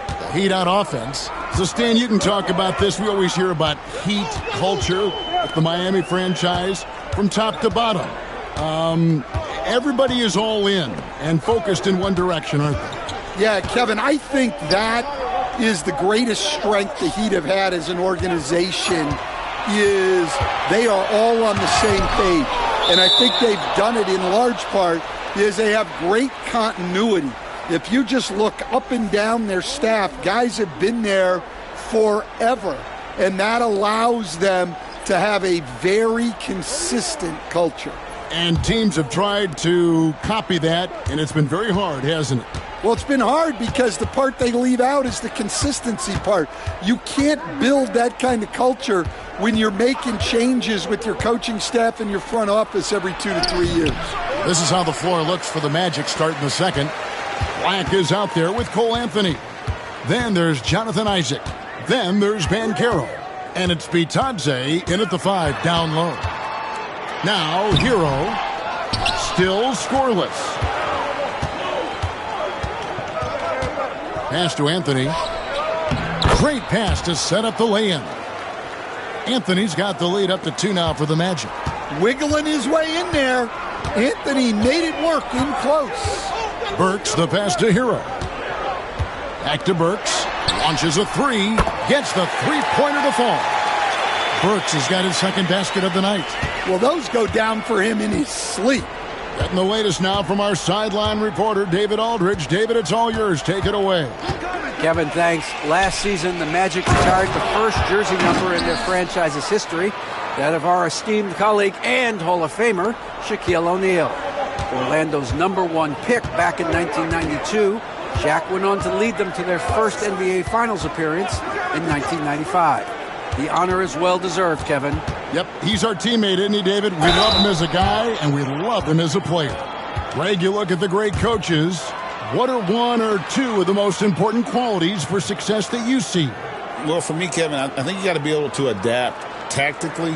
The Heat on offense. So, Stan, you can talk about this. We always hear about Heat culture at the Miami franchise from top to bottom. Everybody is all in and focused in one direction, aren't they? Yeah, Kevin, I think that is the greatest strength the Heat have had as an organization is they are all on the same page. And I think they've done it in large part because they have great continuity. If you just look up and down their staff, guys have been there forever. And that allows them to have a very consistent culture. And teams have tried to copy that, and it's been very hard, hasn't it? Well, it's been hard because the part they leave out is the consistency part. You can't build that kind of culture when you're making changes with your coaching staff and your front office every 2 to 3 years. This is how the floor looks for the Magic starting the second. Black is out there with Cole Anthony. Then there's Jonathan Isaac. Then there's Banchero. And it's Bitadze in at the 5 down low. Now Hero still scoreless. Pass to Anthony. Great pass to set up the lay-in. Anthony's got the lead up to 2 now for the Magic. Wiggling his way in there. Anthony made it work in close. Burks the pass to Hero. Back to Burks. Launches a 3. Gets the three-pointer to fall. Burks has got his second basket of the night. Well, those go down for him in his sleep. Getting the latest now from our sideline reporter, David Aldridge. David, it's all yours. Take it away. Kevin, thanks. Last season, the Magic retired the first jersey number in their franchise's history, that of our esteemed colleague and Hall of Famer, Shaquille O'Neal. Orlando's #1 pick back in 1992, Shaq went on to lead them to their first NBA Finals appearance in 1995. The honor is well-deserved, Kevin. Yep, he's our teammate, isn't he, David? We love him as a guy, and we love him as a player. Greg, you look at the great coaches. What are 1 or 2 of the most important qualities for success that you see? Well, for me, Kevin, I think you got to be able to adapt tactically.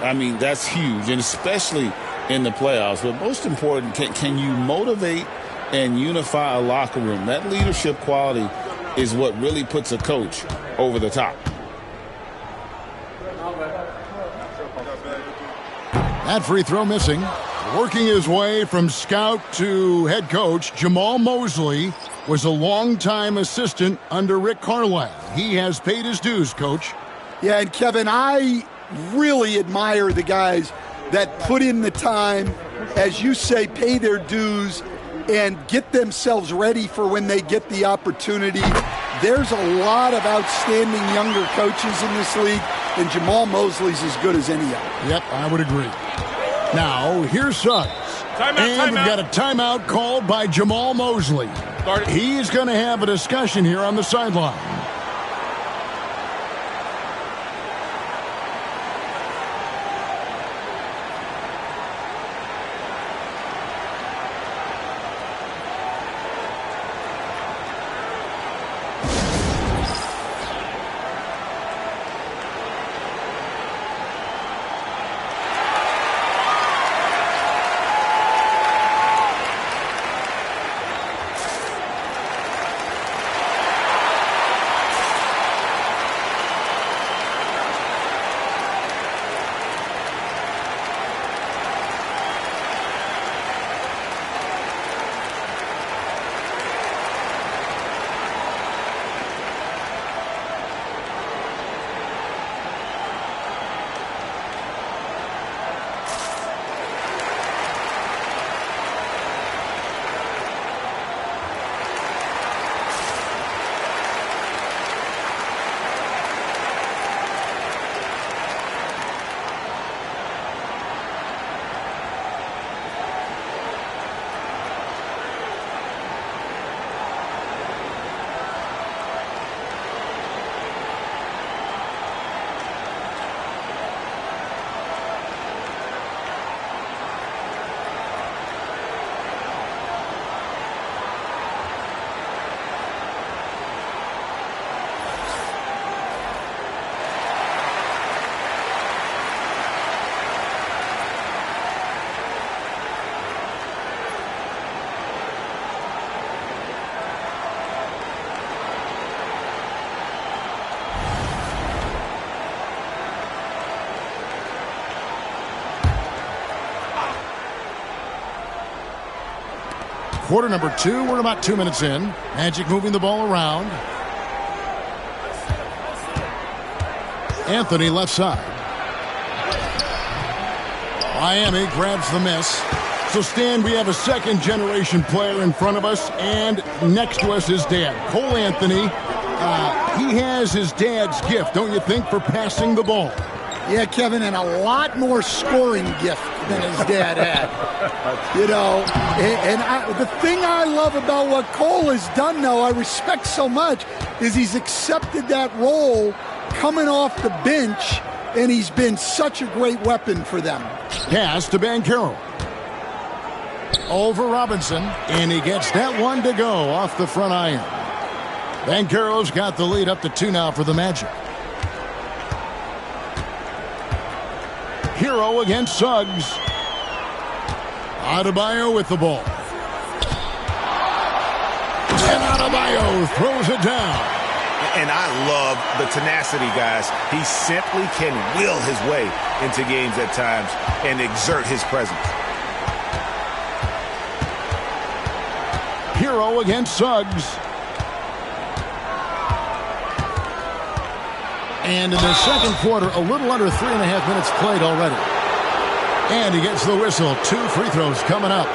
I mean, that's huge, and especially in the playoffs. But most important, can you motivate and unify a locker room? That leadership quality is what really puts a coach over the top. That free throw missing. Working his way from scout to head coach, Jamal Mosley was a longtime assistant under Rick Carlisle. He has paid his dues, Coach. Yeah, and Kevin, I really admire the guys that put in the time, as you say, pay their dues, and get themselves ready for when they get the opportunity. There's a lot of outstanding younger coaches in this league, and Jamal Mosley's as good as any of them. Yep, I would agree. Now, here's Suggs. And we've got a timeout called by Jamal Mosley. He's going to have a discussion here on the sideline. quarter number 2. We're about 2 minutes in. Magic moving the ball around. Anthony left side. Miami grabs the miss. So, Stan, we have a second-generation player in front of us, and next to us is Dad. Cole Anthony, he has his dad's gift, don't you think, for passing the ball? Yeah, Kevin, and a lot more scoring gift than his dad had. You know, and the thing I love about what Cole has done, though, I respect so much, is he's accepted that role coming off the bench, and he's been such a great weapon for them. Pass to Banchero. Over Robinson, and he gets that one to go off the front iron. Banchero's got the lead up to 2 now for the Magic. Hero against Suggs. Adebayo with the ball. And Adebayo throws it down. And I love the tenacity, guys. He simply can will his way into games at times and exert his presence. Hero against Suggs. And in the second quarter, a little under 3.5 minutes played already. And he gets the whistle. 2 free throws coming up.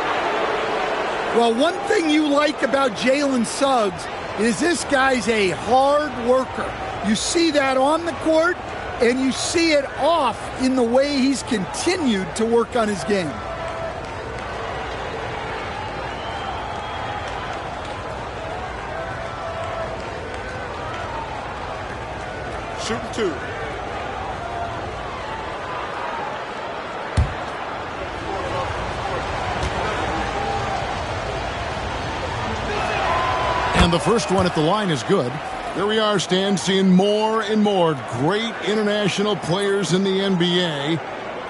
Well, one thing you like about Jalen Suggs is this guy's a hard worker. You see that on the court, and you see it off in the way he's continued to work on his game. Shooting 2. And the first one at the line is good. There we are, Stan, seeing more and more great international players in the NBA.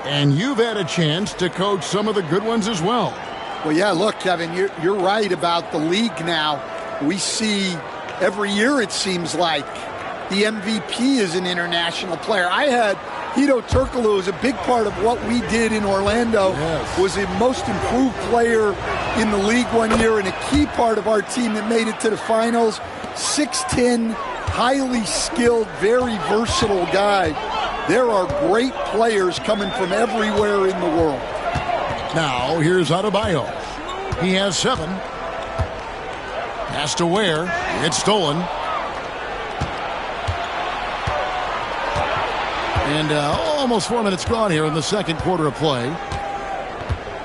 And you've had a chance to coach some of the good ones as well. Well, yeah, look, Kevin, you're right about the league now. We see every year, it seems like, the MVP is an international player. I had Hedo Turkoglu, who was a big part of what we did in Orlando, was the most improved player in the league one year and a key part of our team that made it to the finals. 6'10", highly skilled, very versatile guy. There are great players coming from everywhere in the world. Now, here's Adebayo. He has 7. Pass to Ware. It's stolen. And almost 4 minutes gone here in the second quarter of play.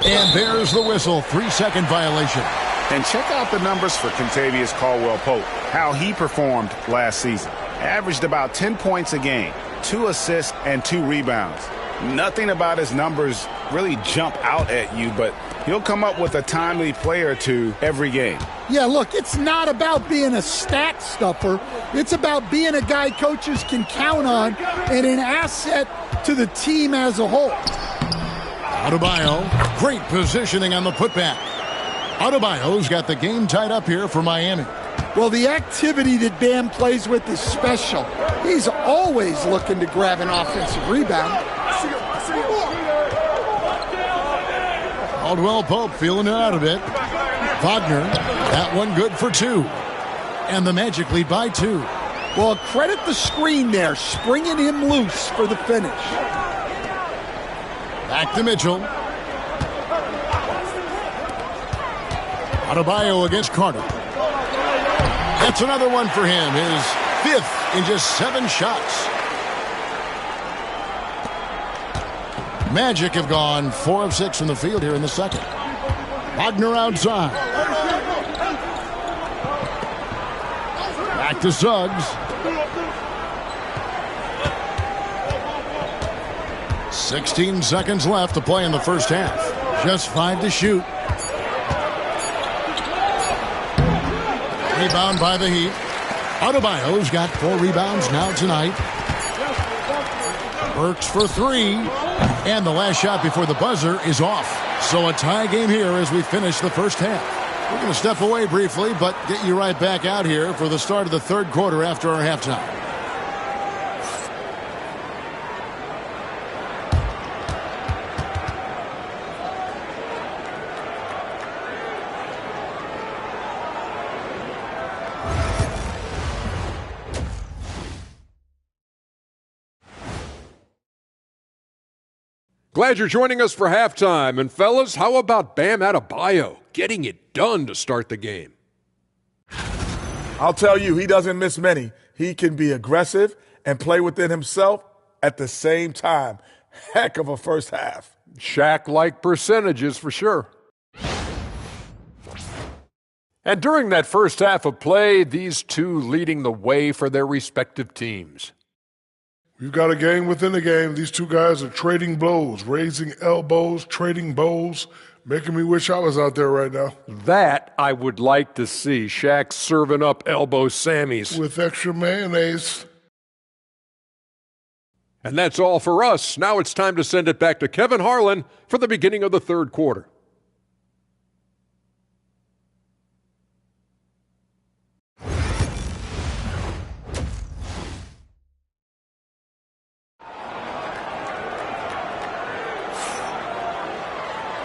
And there's the whistle. 3-second violation. And check out the numbers for Kentavious Caldwell-Pope, how he performed last season. Averaged about 10 points a game, 2 assists, and 2 rebounds. Nothing about his numbers really jump out at you, but he'll come up with a timely play or 2 every game. Yeah, look, it's not about being a stat stuffer. It's about being a guy coaches can count on and an asset to the team as a whole. Adebayo, great positioning on the putback. Adebayo's got the game tied up here for Miami. Well, the activity that Bam plays with is special. He's always looking to grab an offensive rebound. Caldwell-Pope feeling it out a bit. Wagner, that one good for 2. And the Magic lead by 2. Well, credit the screen there, springing him loose for the finish. Back to Mitchell. Adebayo against Carter. That's another one for him. His 5th in just 7 shots. Magic have gone 4 of 6 from the field here in the second. Wagner outside. Back to Suggs. 16 seconds left to play in the first half. Just 5 to shoot. Rebound by the Heat. Adebayo's got 4 rebounds now tonight. Burks for 3. And the last shot before the buzzer is off. So a tie game here as we finish the first half. We're going to step away briefly, but get you right back out here for the start of the third quarter after our halftime. Glad you're joining us for halftime. And fellas, how about Bam Adebayo getting it done to start the game? I'll tell you, he doesn't miss many. He can be aggressive and play within himself at the same time. Heck of a first half. Shaq-like percentages for sure. And during that first half of play, these two leading the way for their respective teams. We've got a game within a game. These two guys are trading blows, raising elbows, trading bows, making me wish I was out there right now. That I would like to see. Shaq serving up elbow Sammys. With extra mayonnaise. And that's all for us. Now it's time to send it back to Kevin Harlan for the beginning of the third quarter.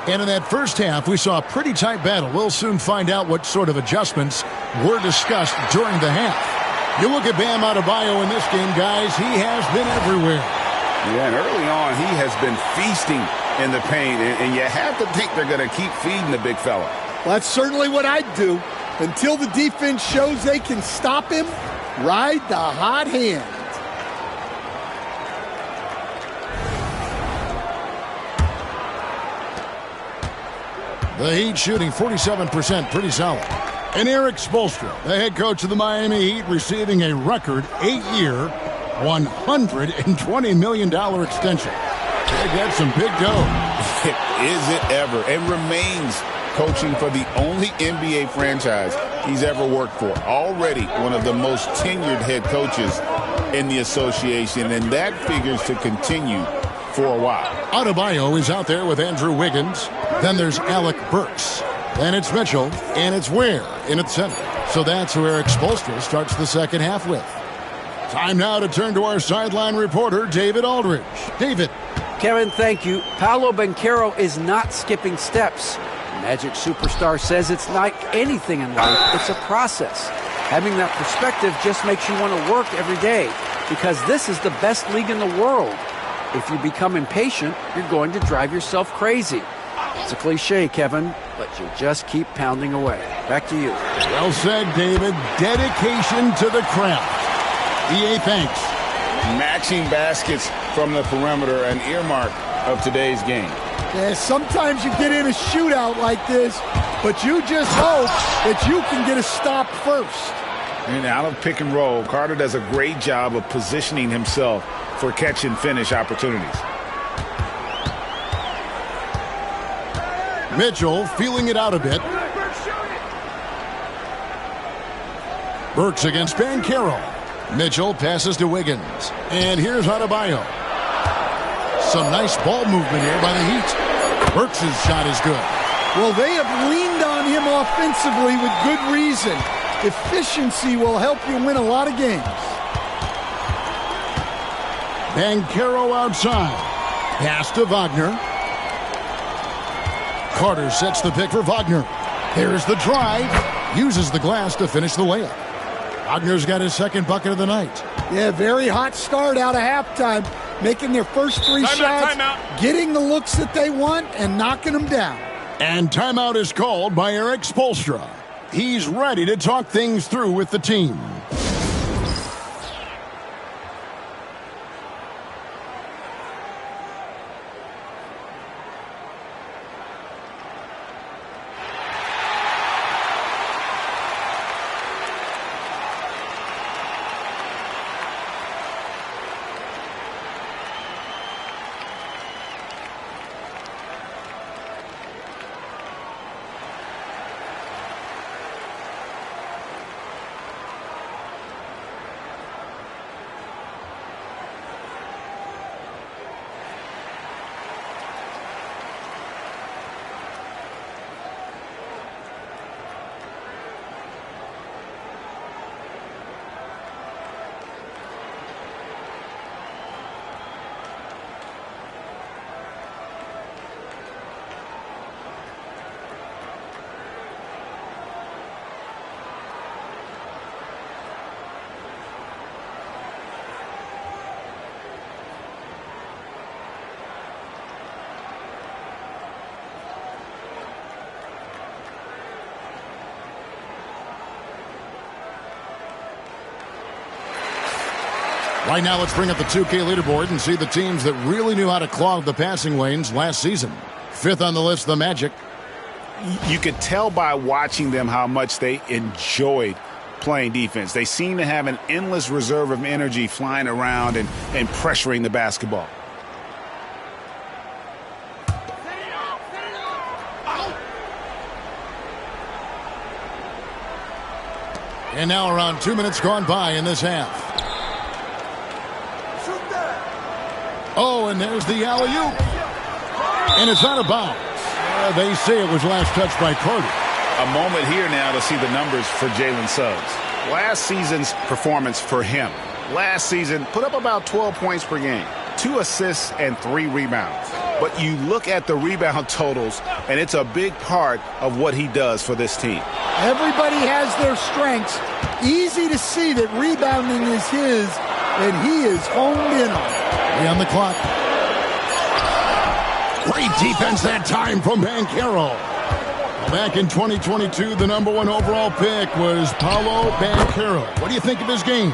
And in that first half, we saw a pretty tight battle. We'll soon find out what sort of adjustments were discussed during the half. You look at Bam Adebayo in this game, guys, he has been everywhere. Yeah, and early on, he has been feasting in the paint, and you have to think they're going to keep feeding the big fella. Well, that's certainly what I'd do. Until the defense shows they can stop him, ride the hot hand. The Heat shooting 47%, pretty solid. And Eric Spoelstra, the head coach of the Miami Heat, receiving a record 8-year, $120 million extension. That's some big dough. Is it ever? And remains coaching for the only NBA franchise he's ever worked for. Already one of the most tenured head coaches in the association, and that figures to continue for a while. Adebayo is out there with Andrew Wiggins. Then there's Alec Burks. Then it's Mitchell, and it's Ware in at center. So that's who Eric Spoelstra starts the second half with. Time now to turn to our sideline reporter, David Aldridge. David. Kevin, thank you. Paolo Banchero is not skipping steps. Magic Superstar says it's like anything in life, it's a process. Having that perspective just makes you want to work every day because this is the best league in the world. If you become impatient, you're going to drive yourself crazy. It's a cliche, Kevin, but you just keep pounding away. Back to you. Well said, David. Dedication to the craft. EA, thanks. Matching baskets from the perimeter, an earmark of today's game. Yeah, sometimes you get in a shootout like this, but you just hope that you can get a stop first. And out of pick and roll, Carter does a great job of positioning himself for catch and finish opportunities. Mitchell feeling it out a bit. Burks against Banchero. Mitchell passes to Wiggins. And here's Adebayo. Some nice ball movement here by the Heat. Burks' shot is good. Well, they have leaned on him offensively with good reason. Efficiency will help you win a lot of games. Banchero outside. Pass to Wagner. Carter sets the pick for Wagner. Here's the drive. Uses the glass to finish the layup. Wagner's got his second bucket of the night. Yeah, very hot start out of halftime. Making their first three shots, getting the looks that they want, and knocking them down. And timeout is called by Eric Spoelstra. He's ready to talk things through with the team. Right now, let's bring up the 2K leaderboard and see the teams that really knew how to clog the passing lanes last season. 5th on the list, the Magic. You could tell by watching them how much they enjoyed playing defense. They seem to have an endless reserve of energy flying around and pressuring the basketball. And now around 2 minutes gone by in this half. Oh, and there's the alley-oop. And it's out of bounds. They say it was last touched by Carter. A moment here now to see the numbers for Jalen Suggs. Last season's performance for him. Last season, put up about 12 points per game, 2 assists and 3 rebounds. But you look at the rebound totals, and it's a big part of what he does for this team. Everybody has their strengths. Easy to see that rebounding is his, and he is honed in on it. On the clock. Great defense that time from Banchero. Back in 2022, the #1 overall pick was Paolo Banchero. What do you think of his game?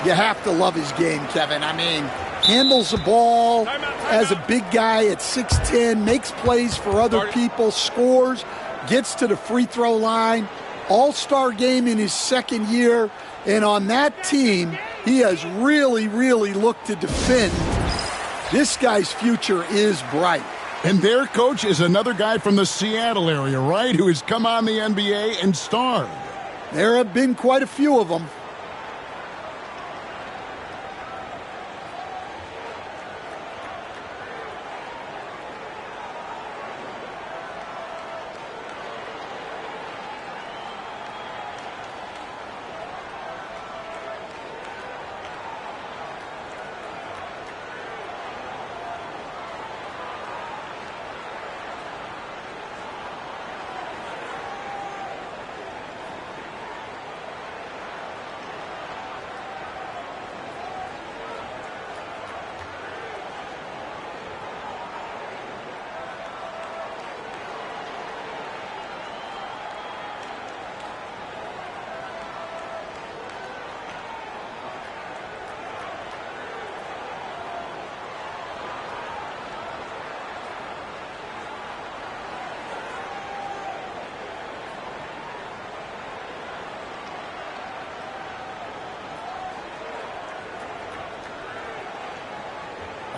You have to love his game, Kevin. I mean, handles the ball as a big guy at 6'10", makes plays for other people, scores, gets to the free throw line. All-star game in his second year. And on that team, he has really, really looked to defend. This guy's future is bright. And their coach is another guy from the Seattle area, right, who has come on the NBA and starred. There have been quite a few of them.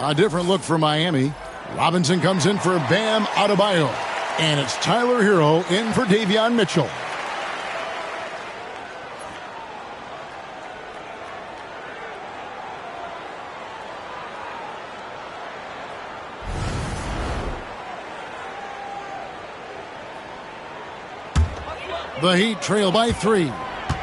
A different look for Miami. Robinson comes in for Bam Adebayo. And it's Tyler Hero in for Davion Mitchell. The Heat trail by 3.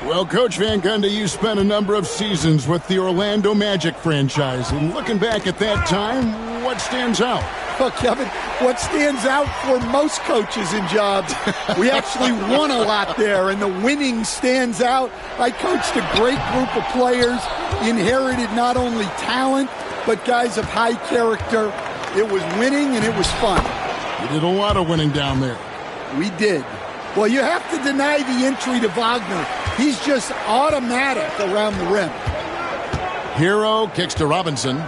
Well, Coach Van Gundy, you spent a number of seasons with the Orlando Magic franchise. And looking back at that time, what stands out? Well, Kevin, what stands out for most coaches in jobs, we actually won a lot there, and the winning stands out. I coached a great group of players, inherited not only talent, but guys of high character. It was winning, and it was fun. You did a lot of winning down there. We did. Well, you have to deny the entry to Wagner. He's just automatic around the rim. Hero kicks to Robinson.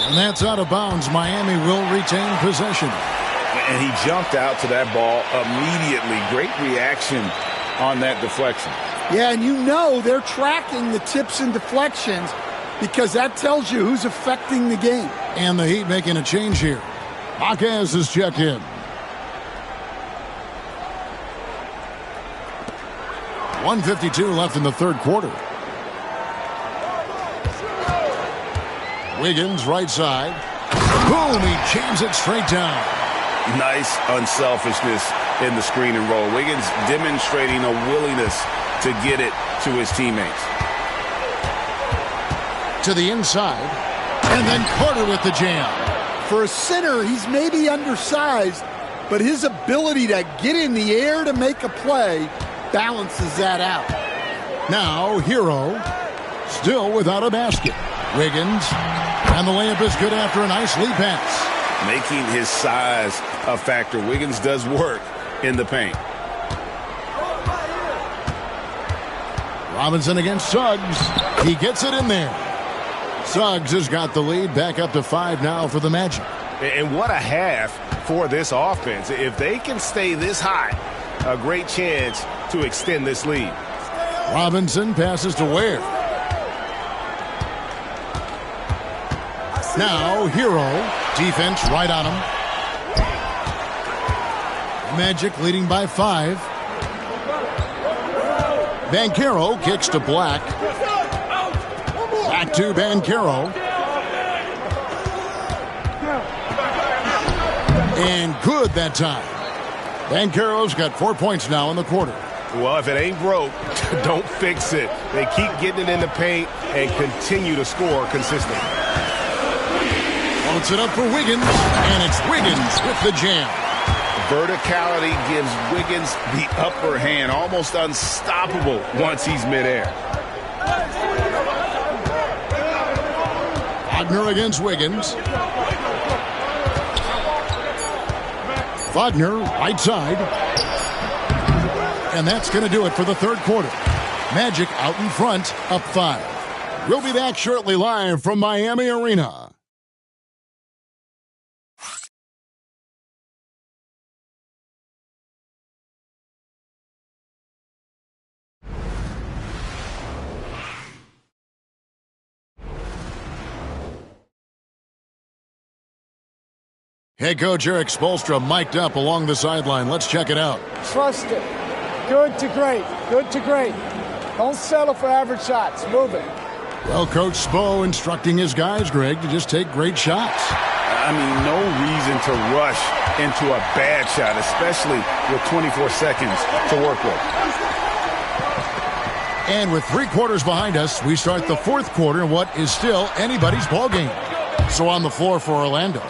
And that's out of bounds. Miami will retain possession. And he jumped out to that ball immediately. Great reaction on that deflection. Yeah, and you know they're tracking the tips and deflections because that tells you who's affecting the game. And the Heat making a change here. Marquez is checked in. 1:52 left in the third quarter. Wiggins, right side. Boom, he jams it straight down. Nice unselfishness in the screen and roll. Wiggins demonstrating a willingness to get it to his teammates. To the inside. And then Carter with the jam. For a center, he's maybe undersized, but his ability to get in the air to make a play balances that out. Now, Hero, still without a basket. Wiggins, and the layup is good after a nice lead pass. Making his size a factor. Wiggins does work in the paint. Robinson against Suggs. He gets it in there. Suggs has got the lead back up to 5 now for the Magic. And what a half for this offense. If they can stay this high, a great chance to extend this lead. Robinson passes to Ware. Now Hero. Defense right on him. Magic leading by 5. Banchero kicks to Black. Back to Banchero. And good that time. Banchero's got 4 points now in the quarter. Well, if it ain't broke, don't fix it. They keep getting it in the paint and continue to score consistently. Wants it up for Wiggins, and it's Wiggins with the jam. Verticality gives Wiggins the upper hand, almost unstoppable once he's midair. Wagner against Wiggins. Wagner, right side. And that's going to do it for the third quarter. Magic out in front, up 5. We'll be back shortly live from Miami Arena. Head coach Eric Spoelstra mic'd up along the sideline. Let's check it out. Trust it. Good to great. Good to great. Don't settle for average shots. Move it. Well, Coach Spo instructing his guys, Greg, to just take great shots. I mean, no reason to rush into a bad shot, especially with 24 seconds to work with. And with 3 quarters behind us, we start the fourth quarter in what is still anybody's ball game. So on the floor for Orlando,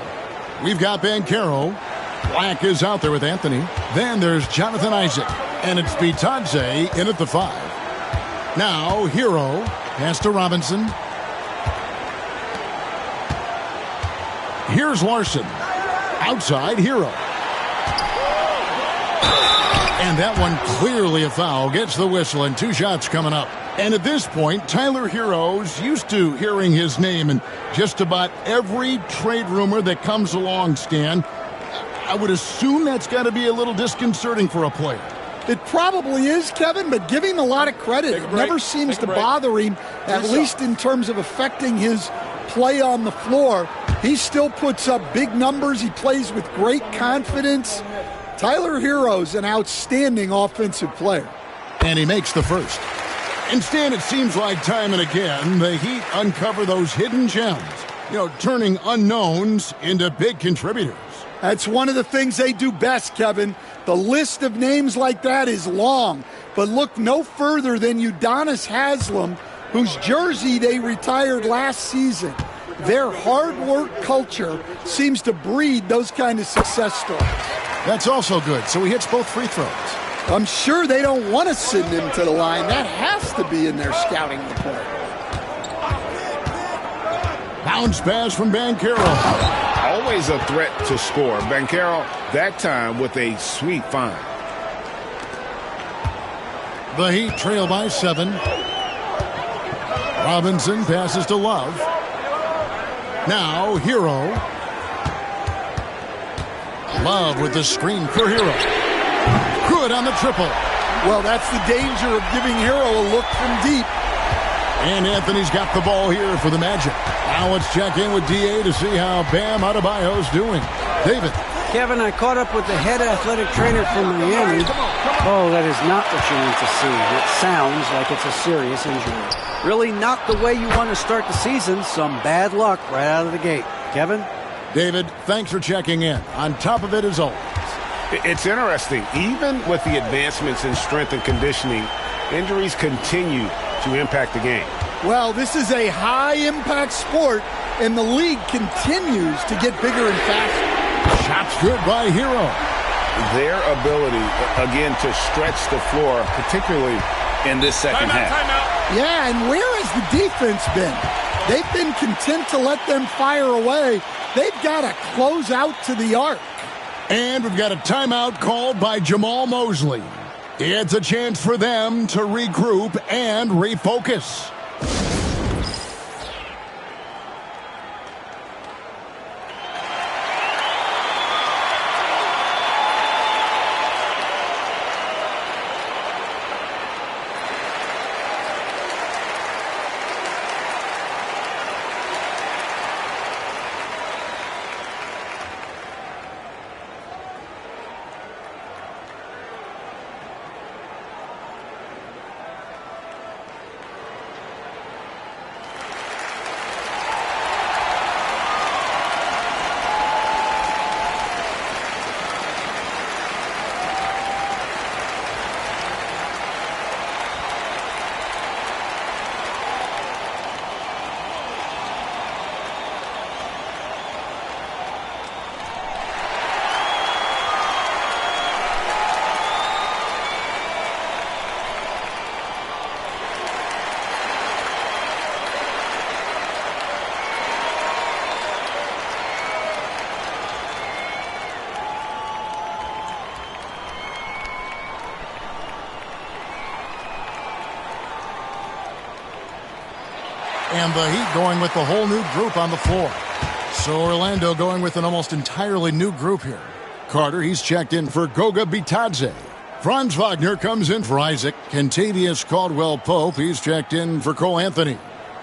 we've got Banchero. Black is out there with Anthony. Then there's Jonathan Isaac. And it's Bitadze in at the 5. Now, Hero. Pass to Robinson. Here's Larson. Outside, Hero. And that one clearly a foul. Gets the whistle and 2 shots coming up. And at this point, Tyler Hero's used to hearing his name in just about every trade rumor that comes along, Stan. I would assume that's got to be a little disconcerting for a player. It probably is, Kevin, but give him a lot of credit. It never seems to bother him, at least in terms of affecting his play on the floor. He still puts up big numbers. He plays with great confidence. Tyler Hero's an outstanding offensive player. And he makes the first. And Stan, it seems like time and again, the Heat uncover those hidden gems, turning unknowns into big contributors. That's one of the things they do best, Kevin. The list of names like that is long, but look no further than Udonis Haslem, whose jersey they retired last season. Their hard work culture seems to breed those kind of success stories. That's also good. So he hits both free throws. I'm sure they don't want to send him to the line. That has to be in their scouting report. Bounce pass from Banchero. Always a threat to score. Banchero, that time with a sweet find. The Heat trail by 7. Robinson passes to Love. Now, Hero. Love with the screen for Hero. Good on the triple. Well, that's the danger of giving Hero a look from deep. And Anthony's got the ball here for the Magic. Now let's check in with DA to see how Bam Adebayo's doing. David. Kevin, I caught up with the head athletic trainer from Miami. Oh, that is not what you want to see. It sounds like it's a serious injury. Really not the way you want to start the season. Some bad luck right out of the gate. Kevin? David, thanks for checking in. On top of it as always. It's interesting. Even with the advancements in strength and conditioning, injuries continue to impact the game. Well, this is a high-impact sport, and the league continues to get bigger and faster. Shots good by Hero. Their ability, again, to stretch the floor, particularly in this second half. Yeah, and where has the defense been? They've been content to let them fire away. They've got to close out to the arc. And we've got a timeout called by Jamal Mosley. It's a chance for them to regroup and refocus. And the Heat going with the whole new group on the floor. So Orlando going with an almost entirely new group here. Carter, he's checked in for Goga Bitadze. Franz Wagner comes in for Isaac. Kentavious Caldwell-Pope, he's checked in for Cole Anthony.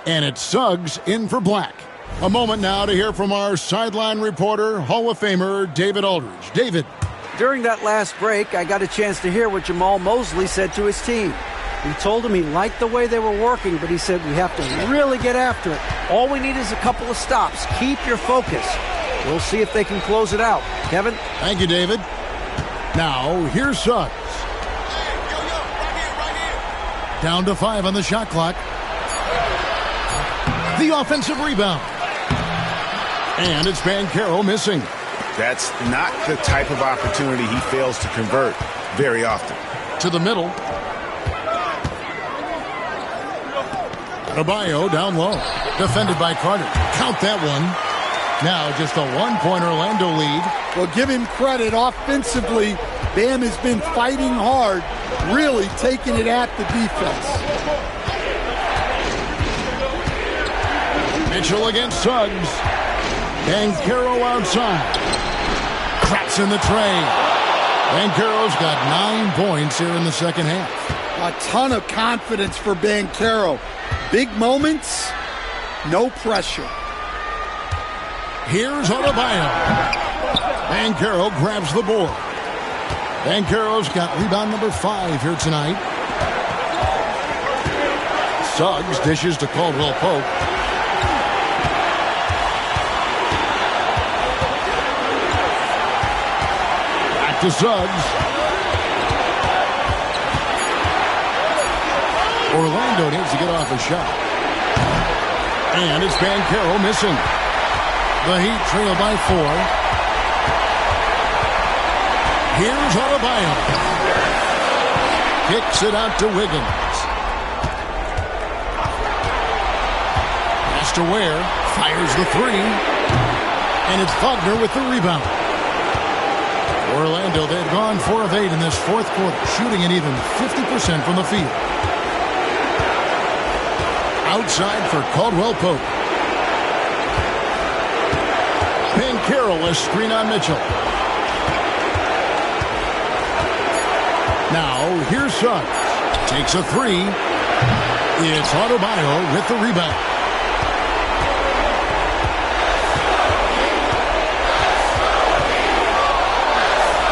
And it's Suggs in for Black. A moment now to hear from our sideline reporter, Hall of Famer David Aldridge. David. During that last break, I got a chance to hear what Jamal Mosley said to his team. He told him he liked the way they were working, but he said we have to really get after it. All we need is a couple of stops. Keep your focus. We'll see if they can close it out. Kevin? Thank you, David. Now, here's Suggs. Down to 5 on the shot clock. The offensive rebound. And it's Banchero missing. That's not the type of opportunity he fails to convert very often. To the middle. Adebayo down low. Defended by Carter. Count that one. Now just a 1-point Orlando lead. Well, give him credit. Offensively, Bam has been fighting hard, really taking it at the defense. Mitchell against Suggs. Banchero outside. Craps in the tray. Banchero's got 9 points here in the second half. A ton of confidence for Banchero. Big moments, no pressure. Here's Adebayo. Banchero grabs the board. Banchero's got rebound number 5 here tonight. Suggs dishes to Caldwell-Pope. Back to Suggs. Orlando needs to get off a shot. And it's Banchero missing. The Heat trail by 4. Here's Adebayo. Kicks it out to Wiggins. Pass to Ware. Fires the 3. And it's Wagner with the rebound. Orlando, they've gone 4 of 8 in this fourth quarter, shooting an even 50% from the field. Outside for Caldwell-Pope. Banchero a screen on Mitchell. Now, here's Suggs. Takes a 3. It's Adebayo with the rebound.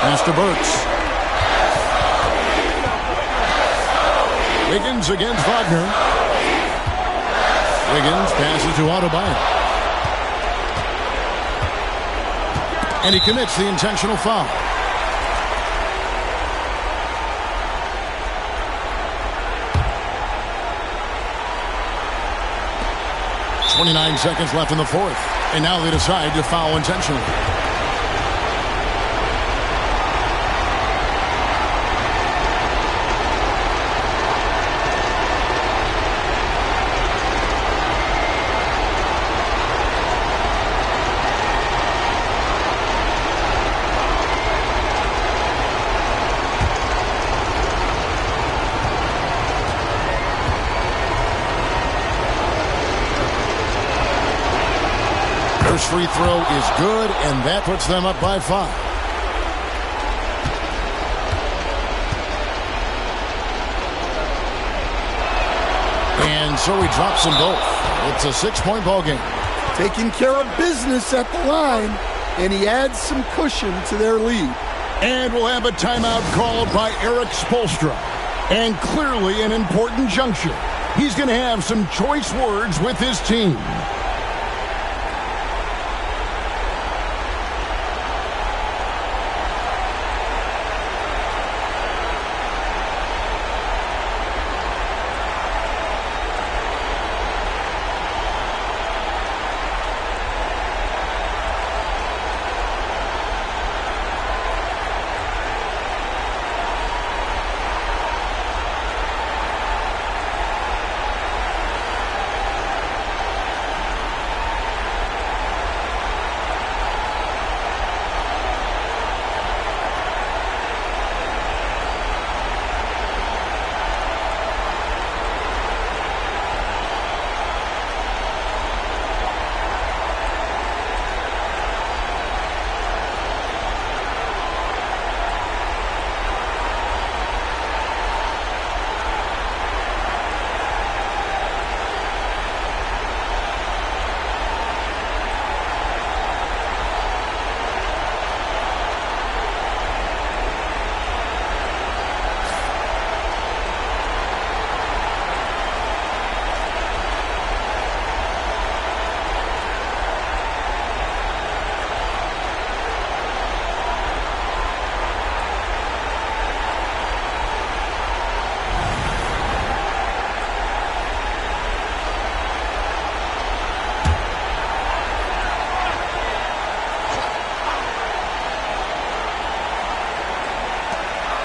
Pass to Burks. Wiggins against Wagner. Wiggins passes to Adebayo. And he commits the intentional foul. .29 seconds left in the fourth. And now they decide to foul intentionally. First free throw is good, and that puts them up by 5. And so he drops them both. It's a 6-point ball game. Taking care of business at the line, and he adds some cushion to their lead. And we'll have a timeout called by Eric Spoelstra. And clearly an important juncture. He's going to have some choice words with his team.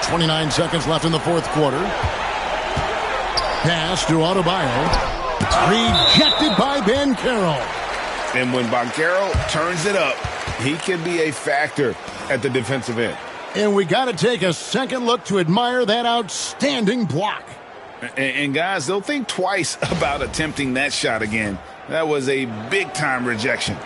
.29 seconds left in the fourth quarter. Pass to Adebayo. Rejected by Banchero. And when Banchero turns it up, he can be a factor at the defensive end. And we got to take a second look to admire that outstanding block. And guys, they'll think twice about attempting that shot again. That was a big-time rejection.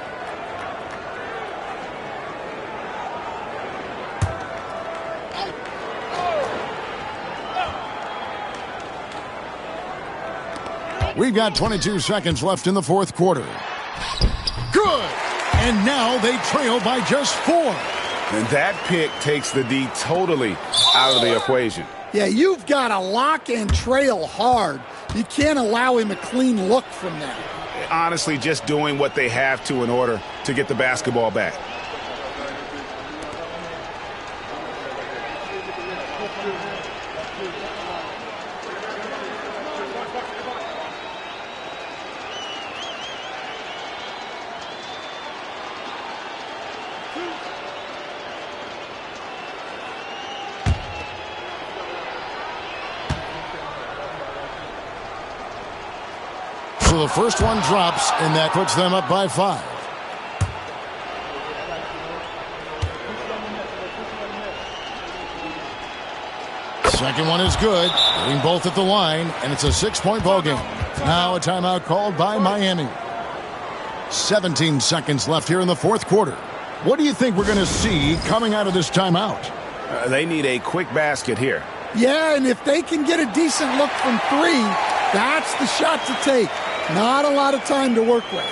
We've got 22 seconds left in the fourth quarter. Good! And now they trail by just 4. And that pick takes the D totally out of the equation. Yeah, you've got to lock and trail hard. You can't allow him a clean look from that. Honestly, just doing what they have to in order to get the basketball back. So the first one drops, and that puts them up by 5. Second one is good. Getting both at the line, and it's a 6-point ball game. Now a timeout called by Miami. 17 seconds left here in the fourth quarter. What do you think we're going to see coming out of this timeout? They need a quick basket here. Yeah, and if they can get a decent look from 3, that's the shot to take. Not a lot of time to work with.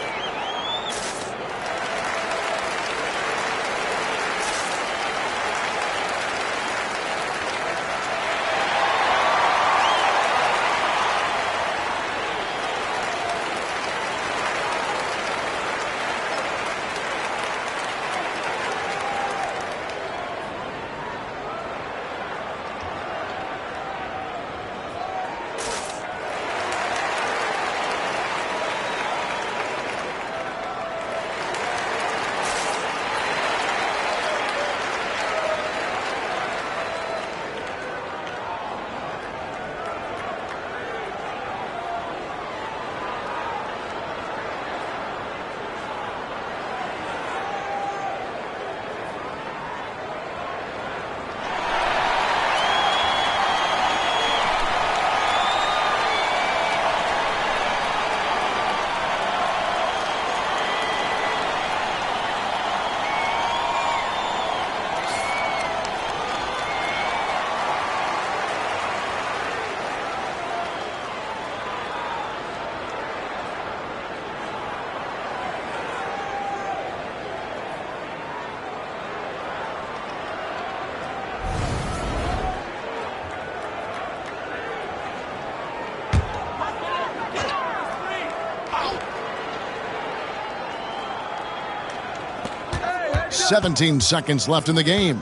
17 seconds left in the game.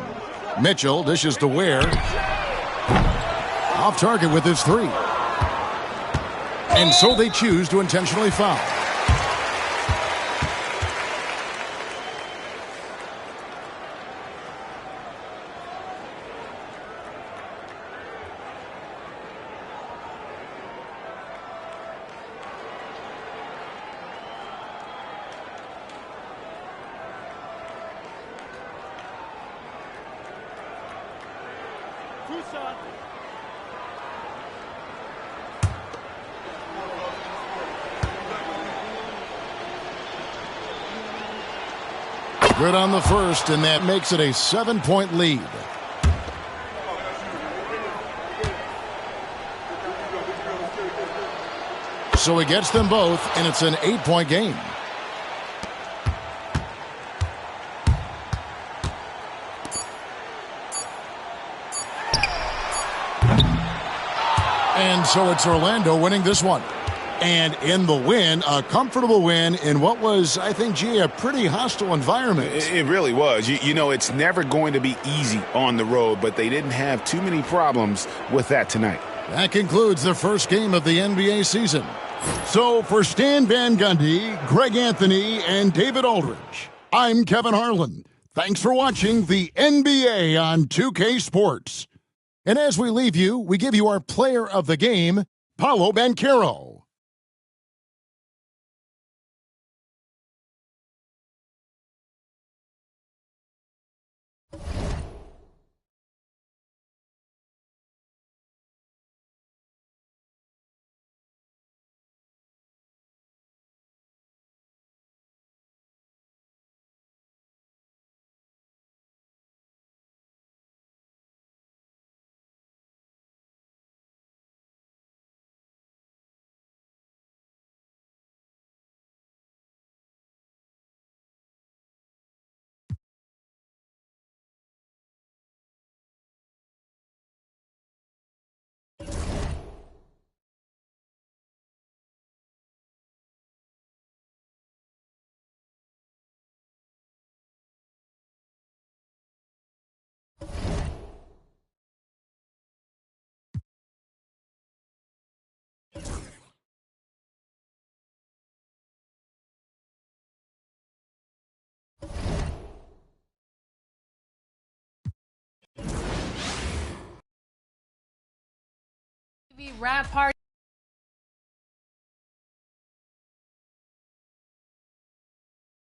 Mitchell dishes to Ware. Off target with his three. And so they choose to intentionally foul. Good on the first, and that makes it a 7-point lead. So he gets them both, and it's an 8-point game. And so it's Orlando winning this one. And in the win, a comfortable win in what was, I think, G, a pretty hostile environment. It really was. You know, it's never going to be easy on the road, but they didn't have too many problems with that tonight. That concludes the first game of the NBA season. So for Stan Van Gundy, Greg Anthony, and David Aldridge, I'm Kevin Harlan. Thanks for watching the NBA on 2K Sports. And as we leave you, we give you our player of the game, Paolo Banchero. Rap party.